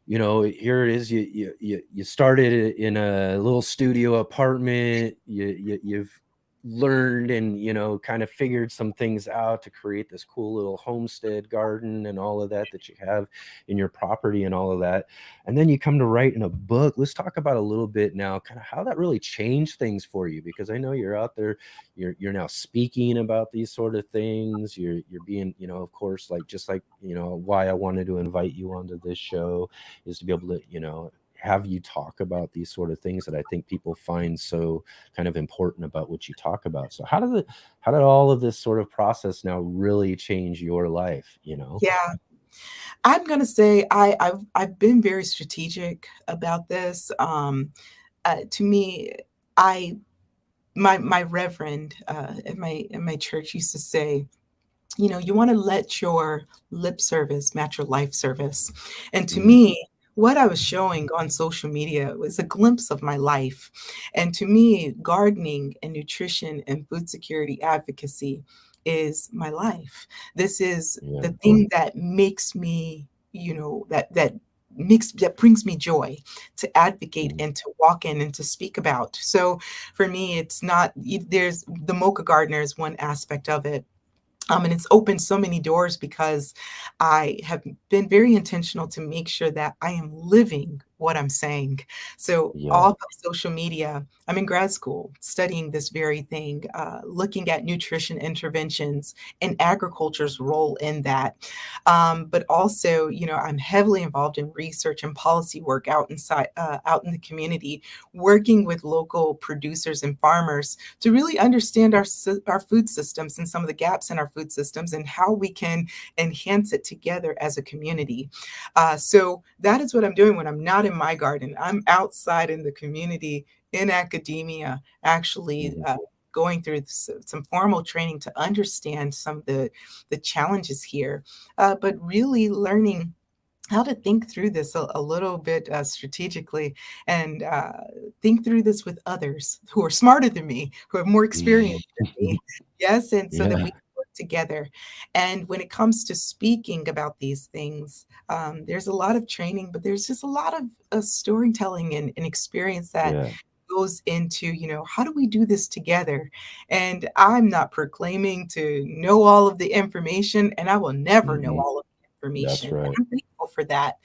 Speaker 2: here it is. You started it in a little studio apartment. You've learned and kind of figured some things out to create this cool little homestead garden and all of that you have in your property and all of that. And then you come to write in a book. Let's talk about a little bit now, kind of how that really changed things for you, because I know you're out there, you're now speaking about these sort of things. You're being, of course, like just like why I wanted to invite you onto this show is to be able to, have you talk about these sort of things that I think people find so kind of important about what you talk about. So how did all of this sort of process now really change your life,
Speaker 4: Yeah. I'm gonna say I've been very strategic about this. To me, I my reverend in my church used to say, you want to let your lip service match your life service. And to
Speaker 2: Mm,
Speaker 4: me, what I was showing on social media was a glimpse of my life. And to me, gardening and nutrition and food security advocacy is my life. This is
Speaker 2: yeah.
Speaker 4: the thing that makes me, that brings me joy to advocate
Speaker 2: Mm,
Speaker 4: and to walk in and to speak about. So for me, it's not, there's the Mocha Gardener is one aspect of it, and it's opened so many doors because I have been very intentional to make sure that I am living what I'm saying. So
Speaker 2: yeah.
Speaker 4: all of social media, I'm in grad school studying this very thing, looking at nutrition interventions and agriculture's role in that. But also, I'm heavily involved in research and policy work out in the community, working with local producers and farmers to really understand our food systems and some of the gaps in our food systems and how we can enhance it together as a community. So that is what I'm doing when I'm not in my garden. I'm outside in the community, in academia, actually.
Speaker 2: Mhm.
Speaker 4: Going through some formal training to understand some of the challenges here, but really learning how to think through this a little bit strategically, and think through this with others who are smarter than me, who have more experience than me. Yes, and so that
Speaker 2: Yeah.
Speaker 4: we can work together. And when it comes to speaking about these things, there's a lot of training, but there's just a lot of storytelling and experience that
Speaker 2: Yeah.
Speaker 4: goes into, how do we do this together? And I'm not proclaiming to know all of the information, and I will never know
Speaker 2: Hmm.
Speaker 4: all of the
Speaker 2: That's
Speaker 4: information.
Speaker 2: right.
Speaker 4: I'm grateful for that.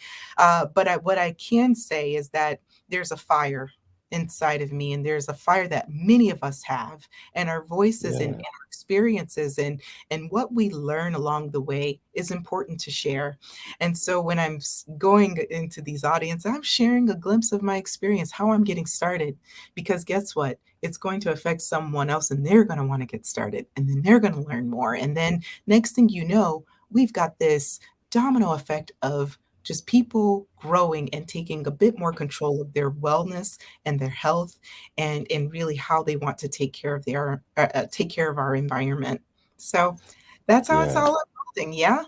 Speaker 4: But what I can say is that there's a fire inside of me, and there's a fire that many of us have, and our voices and
Speaker 2: Yeah.
Speaker 4: our experiences and what we learn along the way is important to share. And so when I'm going into these audiences, I'm sharing a glimpse of my experience, how I'm getting started, because guess what? It's going to affect someone else, and they're going to want to get started, and then they're going to learn more. And then next thing you know, we've got this domino effect of just people growing and taking a bit more control of their wellness and their health, and really how they want to take care of our environment. So that's how it's
Speaker 2: Yeah.
Speaker 4: all unfolding. Yeah.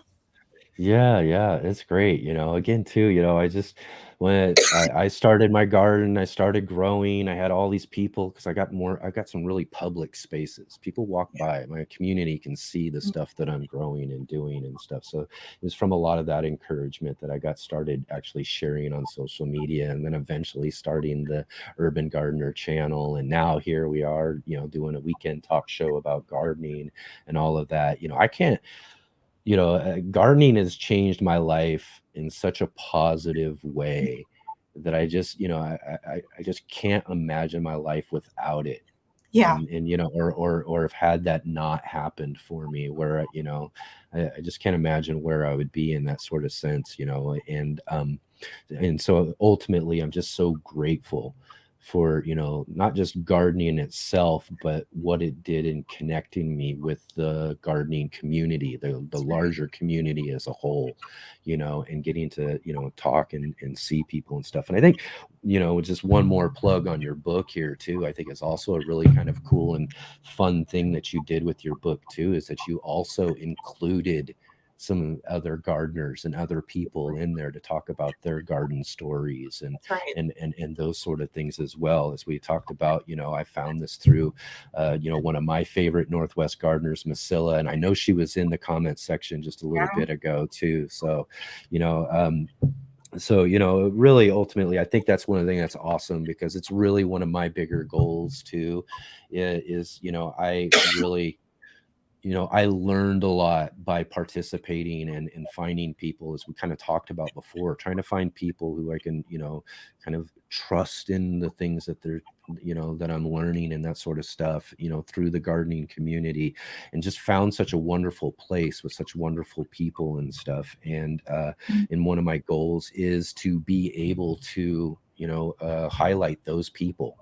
Speaker 2: Yeah, yeah, it's great. Again, too, I just when I started my garden, I started growing. I had all these people because I got some really public spaces. People walk by, my community can see the
Speaker 4: Mm.
Speaker 2: stuff that I'm growing and doing and stuff. So it was from a lot of that encouragement that I got started actually sharing on social media, and then eventually starting the Urban Gardener channel. And now here we are, doing a weekend talk show about gardening and all of that. I can't gardening has changed my life in such a positive way that I just, I just can't imagine my life without it.
Speaker 4: Yeah.
Speaker 2: And or have had that not happened for me, where I just can't imagine where I would be in that sort of sense. And so ultimately I'm just so grateful for not just gardening itself, but what it did in connecting me with the gardening community, the
Speaker 4: That's right.
Speaker 2: larger community as a whole, and getting to talk and see people and stuff. And I think just one more plug on your book here too, I think is also a really kind of cool and fun thing that you did with your book too, is that you also included some other gardeners and other people in there to talk about their garden stories
Speaker 4: That's right.
Speaker 2: and those sort of things as well. As we talked about, I found this through one of my favorite Northwest gardeners, Masilla, and I know she was in the comment section just a little
Speaker 4: Yeah.
Speaker 2: bit ago too. So really ultimately I think that's one of the things that's awesome, because it's really one of my bigger goals too, is I really I learned a lot by participating and finding people, as we kind of talked about before, trying to find people who I can, kind of trust in the things that they're, that I'm learning and that sort of stuff, through the gardening community, and just found such a wonderful place with such wonderful people and stuff. And one of my goals is to be able to, highlight those people,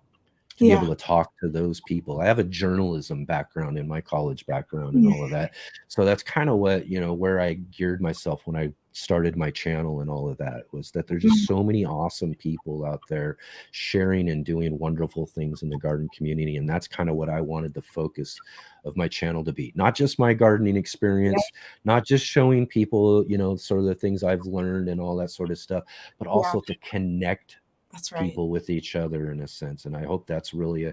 Speaker 2: to be able
Speaker 4: Yeah.
Speaker 2: to talk to those people. I have a journalism background in my college background and
Speaker 4: Yeah.
Speaker 2: all of that. So that's kind of what, where I geared myself when I started my channel and all of that, was that there's just so many awesome people out there sharing and doing wonderful things in the garden community. And that's kind of what I wanted the focus of my channel to be. Not just my gardening experience, not just showing people, sort of the things I've learned and all that sort of stuff, but
Speaker 4: Yeah.
Speaker 2: also to connect
Speaker 4: That's right.
Speaker 2: people with each other in a sense. And I hope that's really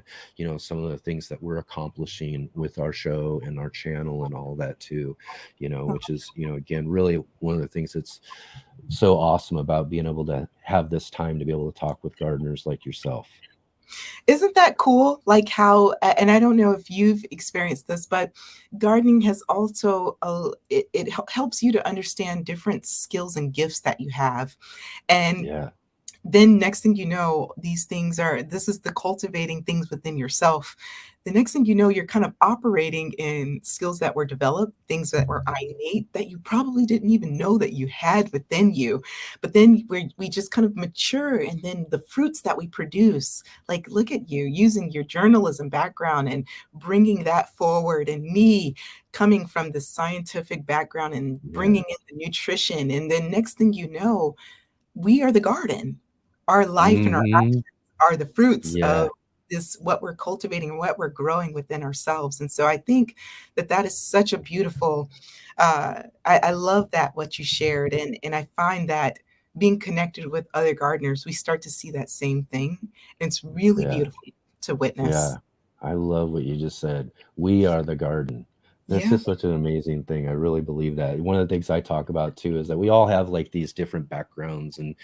Speaker 2: some of the things that we're accomplishing with our show and our channel and all that too, which is, again, really one of the things that's so awesome about being able to have this time to be able to talk with gardeners like yourself.
Speaker 4: Isn't that cool? Like how, and I don't know if you've experienced this, but gardening has also, it helps you to understand different skills and gifts that you have. And
Speaker 2: Yeah.
Speaker 4: then next thing you know, this is the cultivating things within yourself. The next thing you know, you're kind of operating in skills that were developed, things that were innate that you probably didn't even know that you had within you. But then we just kind of mature, and then the fruits that we produce, like look at you using your journalism background and bringing that forward, and me coming from the scientific background and bringing in the nutrition. And then next thing you know, we are the garden. Our life and our
Speaker 2: Mm-hmm.
Speaker 4: actions are the fruits of
Speaker 2: Yeah.
Speaker 4: this, what we're cultivating and what we're growing within ourselves. And so I think that is such a beautiful, I love that what you shared. And I find that being connected with other gardeners, we start to see that same thing. And it's really
Speaker 2: Yeah.
Speaker 4: beautiful to witness.
Speaker 2: Yeah. I love what you just said. We are the garden. That's
Speaker 4: Yeah.
Speaker 2: just such an amazing thing. I really believe that. One of the things I talk about too is that we all have like these different backgrounds and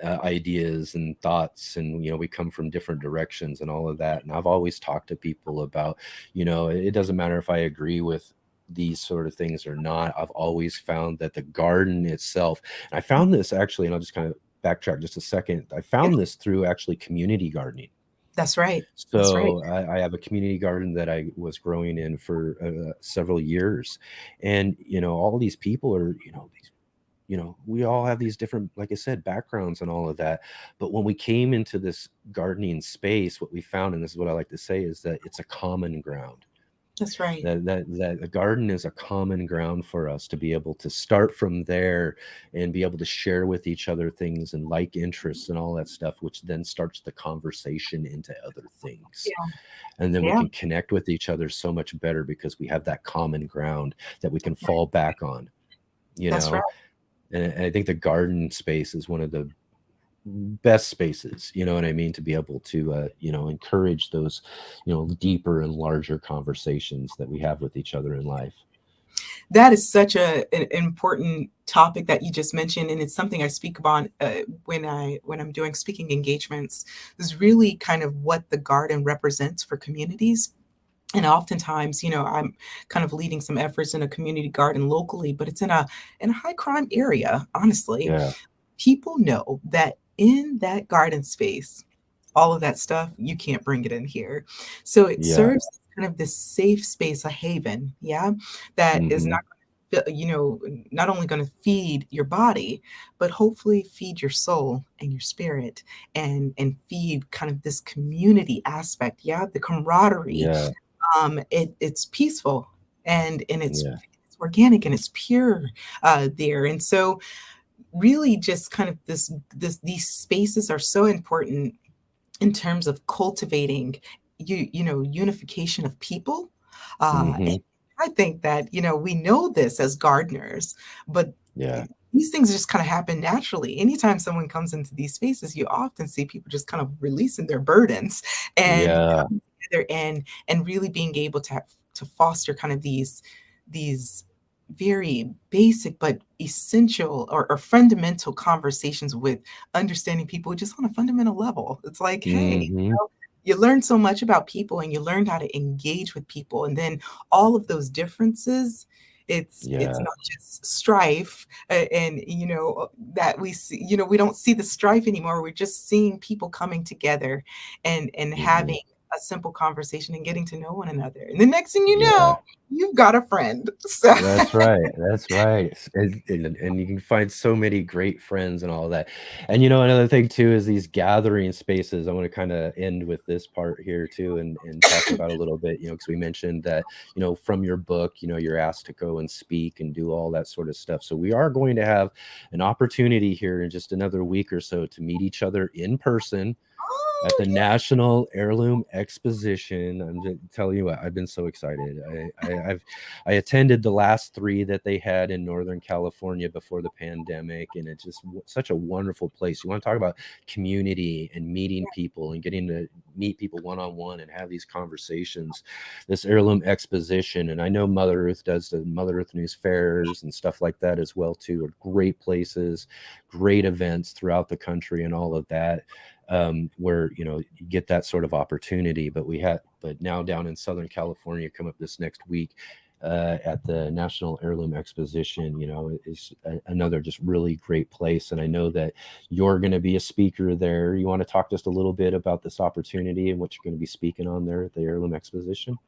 Speaker 2: ideas and thoughts, and we come from different directions and all of that. And I've always talked to people about, it doesn't matter if I agree with these sort of things or not. I've always found that the garden itself, and I found this actually, and I'll just kind of backtrack just a second. I
Speaker 4: Yeah.
Speaker 2: found this through actually community gardening.
Speaker 4: That's right. That's right.
Speaker 2: So I have a community garden that I was growing in for several years, and all these people are we all have these different, like I said, backgrounds and all of that. But when we came into this gardening space, what we found, and this is what I like to say, is that it's a common ground.
Speaker 4: That's right.
Speaker 2: That a garden is a common ground for us to be able to start from there and be able to share with each other things and like interests and all that stuff, which then starts the conversation into other things.
Speaker 4: Yeah.
Speaker 2: And then we
Speaker 4: Yeah.
Speaker 2: can connect with each other so much better because we have that common ground that we can fall back on,
Speaker 4: That's right.
Speaker 2: And I think the garden space is one of the best spaces, you know what I mean, to be able to encourage those deeper and larger conversations that we have with each other in life.
Speaker 4: That is such an important topic that you just mentioned, and it's something I speak about when I'm doing speaking engagements. Is really kind of what the garden represents for communities. And oftentimes, I'm kind of leading some efforts in a community garden locally, but it's in a high crime area. Honestly,
Speaker 2: Yeah.
Speaker 4: people know that in that garden space, all of that stuff, you can't bring it in here. So it
Speaker 2: Yeah.
Speaker 4: serves as kind of this safe space, a haven, yeah, that is
Speaker 2: Mhm.
Speaker 4: not only going to feed your body, but hopefully feed your soul and your spirit, and feed kind of this community aspect, yeah, the camaraderie.
Speaker 2: Yeah.
Speaker 4: It's peaceful, and it's
Speaker 2: Yeah.
Speaker 4: organic and it's pure there. And so really just kind of these spaces are so important in terms of cultivating unification of people, and
Speaker 2: Mhm.
Speaker 4: I think that, we know this as gardeners, but
Speaker 2: Yeah.
Speaker 4: these things just kind of happen naturally. Anytime someone comes into these spaces, you often see people just kind of releasing their burdens and
Speaker 2: Yeah.
Speaker 4: coming together and really being able to foster kind of these very basic but essential or fundamental conversations with understanding people just on a fundamental level. It's like, hey,
Speaker 2: Hmm.
Speaker 4: you learn so much about people and you learn how to engage with people, and then all of those differences, it's
Speaker 2: Yeah.
Speaker 4: not just strife, and that we see, we don't see the strife anymore. We're just seeing people coming together and
Speaker 2: Hmm.
Speaker 4: having a simple conversation and getting to know one another, and the next thing you know,
Speaker 2: Yeah.
Speaker 4: you've got a friend. So
Speaker 2: That's right. That's right. And you can find so many great friends and all that. And another thing too is these gathering spaces. I want to kind of end with this part here too, and talk about a little bit, because we mentioned that, from your book, you're asked to go and speak and do all that sort of stuff. So we are going to have an opportunity here in just another week or so to meet each other in person at
Speaker 4: oh
Speaker 2: the
Speaker 4: yeah.
Speaker 2: National Heirloom Exposition. I'm just telling you what, I've been so excited. I attended the last three that they had in Northern California before the pandemic, and it's just such a wonderful place. You want to talk about community and meeting people and getting to meet people one-on-one and have these conversations. This Heirloom Exposition, and I know Mother Earth does the Mother Earth News fairs and stuff like that as well too, are great places, great events throughout the country and all of that, where you get that sort of opportunity. But now down in Southern California, come up this next week at the National Heirloom Exposition, is another just really great place. And I know that you're going to be a speaker there. You want to talk just a little bit about this opportunity and what you're going to be speaking on there at the Heirloom Exposition?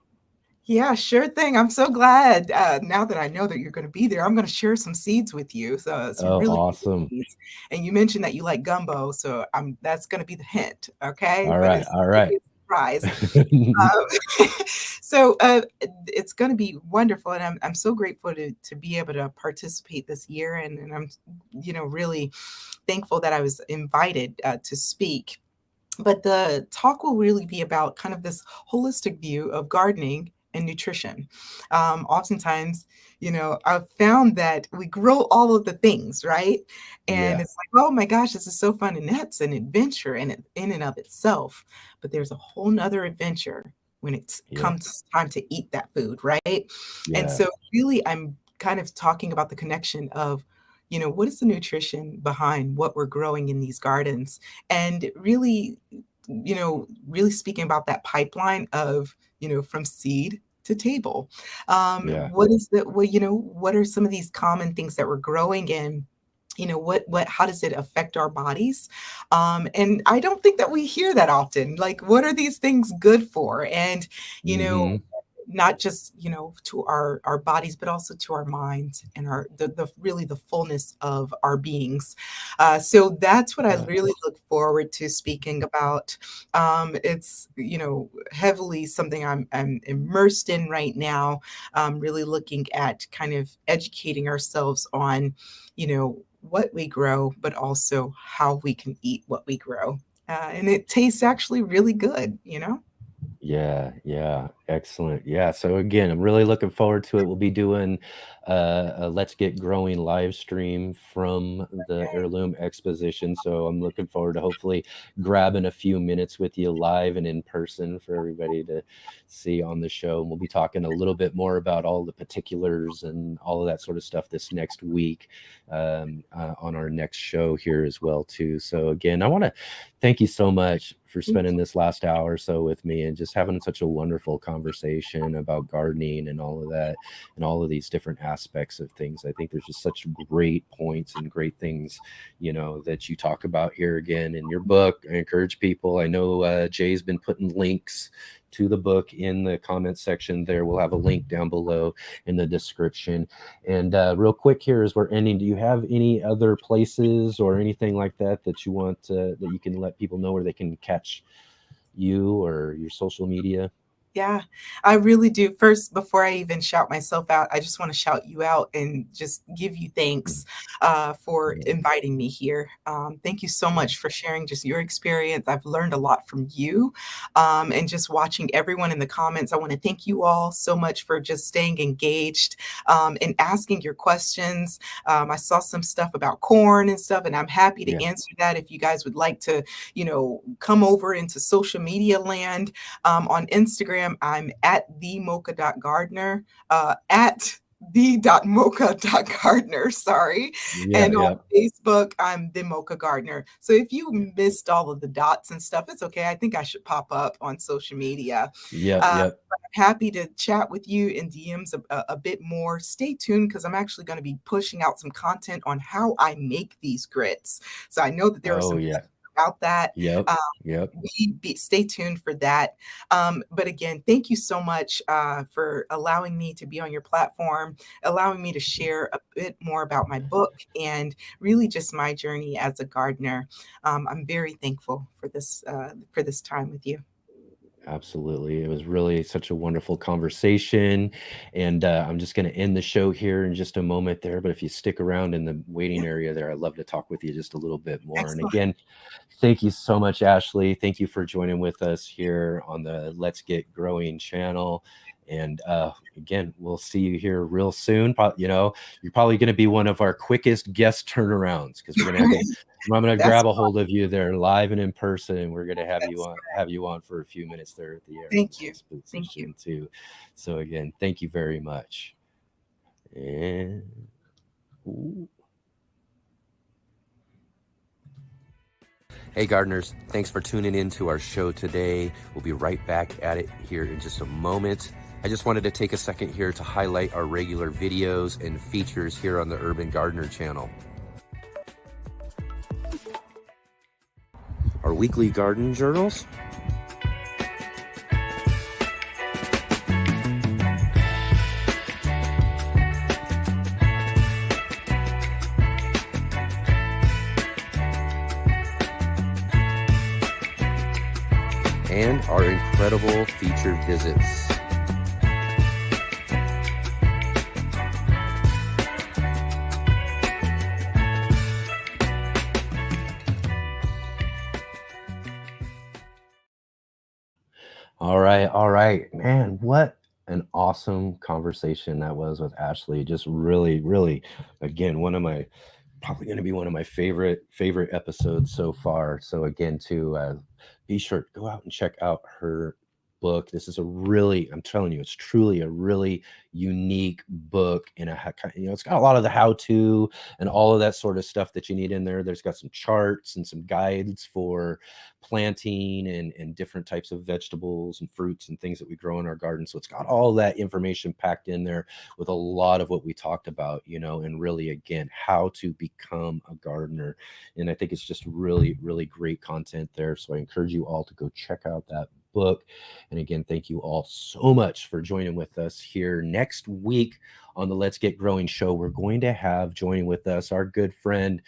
Speaker 4: Yeah, sure thing. I'm so glad, now that I know that you're gonna be there, I'm gonna share some seeds with you, so some
Speaker 2: Oh,
Speaker 4: really good
Speaker 2: awesome.
Speaker 4: seeds. And you mentioned that you like gumbo, so that's gonna be the hint, okay?
Speaker 2: All
Speaker 4: But
Speaker 2: right.
Speaker 4: it's
Speaker 2: All
Speaker 4: gonna
Speaker 2: right.
Speaker 4: be a surprise. So, it's gonna be wonderful, and I'm so grateful to be able to participate this year, and I'm, really thankful that I was invited, to speak. But the talk will really be about kind of this holistic view of gardening and nutrition. Oftentimes, I've found that we grow all of the things, right? And
Speaker 2: Yeah.
Speaker 4: it's like, oh my gosh, this is so fun. And that's an adventure in and of itself. But there's a whole nother adventure when it
Speaker 2: Yeah.
Speaker 4: comes time to eat that food, right? And
Speaker 2: Yeah.
Speaker 4: so, really, I'm kind of talking about the connection of, what is the nutrition behind what we're growing in these gardens? And really speaking about that pipeline of, from seed to table.
Speaker 2: Yeah.
Speaker 4: What is the well, what are some of these common things that we're growing in? How does it affect our bodies? And I don't think that we hear that often. Like, what are these things good for? And, you know,
Speaker 2: Hmm.
Speaker 4: not just to our bodies, but also to our minds and the really the fullness of our beings. So that's what I
Speaker 2: Yeah.
Speaker 4: really look forward to speaking about. It's heavily something I'm immersed in right now. Really looking at kind of educating ourselves on what we grow, but also how we can eat what we grow. And it tastes actually really good.
Speaker 2: Yeah, yeah, excellent. Yeah, so again, I'm really looking forward to it. We'll be doing a Let's Get Growing live stream from the Heirloom Exposition. So I'm looking forward to hopefully grabbing a few minutes with you live and in person for everybody to see on the show. And we'll be talking a little bit more about all the particulars and all of that sort of stuff this next week, on our next show here as well too. So again, I want to thank you so much for spending this last hour or so with me and just having such a wonderful conversation about gardening and all of that and all of these different aspects of things. I think there's just such great points and great things, that you talk about here again in your book. I encourage people. I know Jay's been putting links to the book in the comment section there. We'll have a link down below in the description. And real quick here as we're ending, do you have any other places or anything like that that you want that you can let people know where they can catch you or your social media?
Speaker 4: Yeah, I really do. First, before I even shout myself out, I just want to shout you out and just give you thanks for
Speaker 2: Yeah,
Speaker 4: inviting me here. Thank you so
Speaker 2: yeah,
Speaker 4: much for sharing just your experience. I've learned a lot from you and just watching everyone in the comments. I want to thank you all so much for just staying engaged and asking your questions. I saw some stuff about corn and stuff, and I'm happy to
Speaker 2: yeah.
Speaker 4: answer that if you guys would like to, come over into social media land. On Instagram, I'm at the.mocha.gardener, at the.mocha.gardener, sorry.
Speaker 2: Yeah,
Speaker 4: And on
Speaker 2: yeah,
Speaker 4: Facebook, I'm the Mocha Gardener. So if you missed all of the dots and stuff, it's okay. I think I should pop up on social media.
Speaker 2: yeah,
Speaker 4: Uh,
Speaker 2: yeah.
Speaker 4: Happy to chat with you in DMs a bit more. Stay tuned because I'm actually going to be pushing out some content on how I make these grits. So I know that there are
Speaker 2: Oh
Speaker 4: some
Speaker 2: yeah.
Speaker 4: questions about that.
Speaker 2: Yep.
Speaker 4: Um,
Speaker 2: Yep.
Speaker 4: Stay tuned for that. But again, thank you so much for allowing me to be on your platform, allowing me to share a bit more about my book and really just my journey as a gardener. I'm very thankful for this time with you.
Speaker 2: Absolutely. It was really such a wonderful conversation. And I'm just going to end the show here in just a moment there. But if you stick around in the waiting
Speaker 4: Yeah,
Speaker 2: area there, I'd love to talk with you just a little bit more. And
Speaker 4: excellent.
Speaker 2: again, thank you so much, Ashley. Thank you for joining with us here on the Let's Get Growing channel. And again, we'll see you here real soon. You're probably going to be one of our quickest guest turnarounds because we're going to have you. I'm going to
Speaker 4: That's
Speaker 2: grab a hold of you there live and in person, and we're going to
Speaker 4: that's
Speaker 2: have you on for a few minutes there at the
Speaker 4: thank you.
Speaker 2: LiveCast
Speaker 4: Thank you.
Speaker 2: position too. So again, thank you very much. And ooh. Hey, gardeners, thanks for tuning in to our show today. We'll be right back at it here in just a moment. I just wanted to take a second here to highlight our regular videos and features here on the Urban Gardener channel. Our weekly garden journals, and our incredible featured visits. All right, man, what an awesome conversation that was with Ashley. Just really, really, again, probably going to be one of my favorite episodes so far. So again, to be sure to go out and check out her book. This is I'm telling you, it's truly a really unique book, and it's got a lot of the how-to and all of that sort of stuff that you need in there. There's got some charts and some guides for planting and different types of vegetables and fruits and things that we grow in our garden. So it's got all that information packed in there with a lot of what we talked about, and really, again, how to become a gardener. And I think it's just really, really great content there. So I encourage you all to go check out that book. And again, thank you all so much for joining with us here. Next week on the Let's Get Growing show, we're going to have joining with us our good friend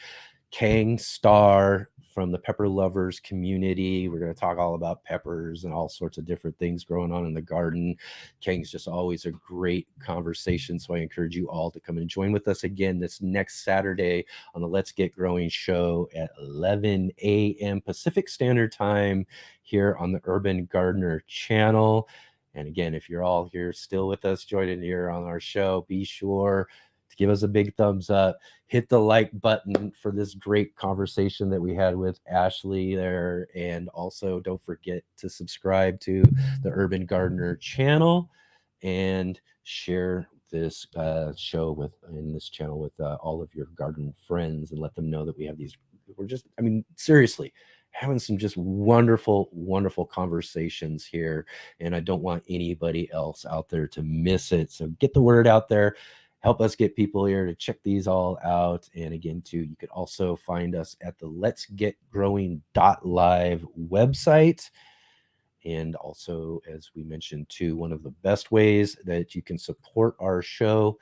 Speaker 2: Kang Starr from the pepper lovers community. We're going to talk all about peppers and all sorts of different things growing on in the garden. Kang's just always a great conversation. So I encourage you all to come and join with us again this next Saturday on the Let's Get Growing show at 11 a.m. Pacific Standard Time here on the Urban Gardener channel. And again, if you're all here still with us, joining here on our show, be sure to give us a big thumbs up. Hit the like button for this great conversation that we had with Ashley there. And also don't forget to subscribe to the Urban Gardener channel and share this show in this channel with all of your garden friends, and let them know that we have these. Seriously, having some just wonderful, wonderful conversations here. And I don't want anybody else out there to miss it. So get the word out there. Help us get people here to check these all out. And again, too, you could also find us at the Let's Get Growing.live website. And also, as we mentioned, too, one of the best ways that you can support our show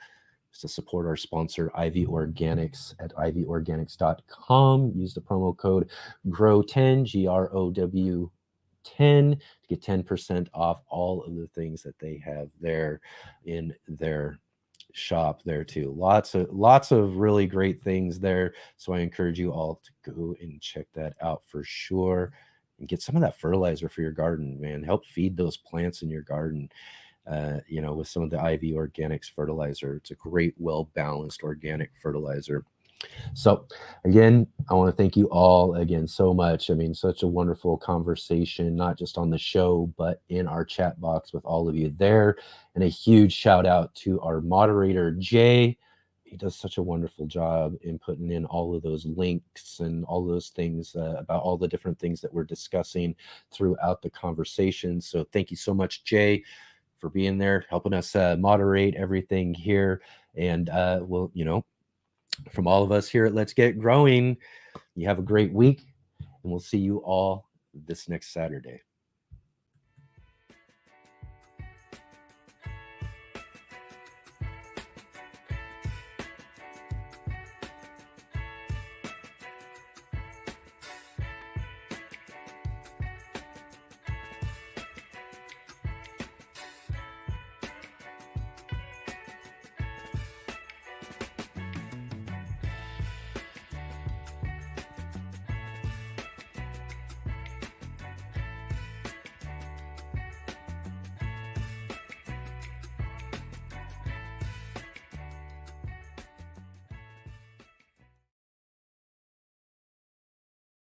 Speaker 2: is to support our sponsor, Ivy Organics, at ivyorganics.com. Use the promo code GROW10, GROW10, 10 to get 10% off all of the things that they have there in their shop there too. Lots of really great things there. So I encourage you all to go and check that out for sure, and get some of that fertilizer for your garden, man. Help feed those plants in your garden. With some of the IV Organics fertilizer. It's a great, well-balanced organic fertilizer. So again, I want to thank you all again so much. I mean, such a wonderful conversation, not just on the show, but in our chat box with all of you there. And a huge shout out to our moderator, Jay. He does such a wonderful job in putting in all of those links and all those things about all the different things that we're discussing throughout the conversation. So thank you so much, Jay, for being there, helping us moderate everything here. And from all of us here at Let's Get Growing, you have a great week, and we'll see you all this next Saturday.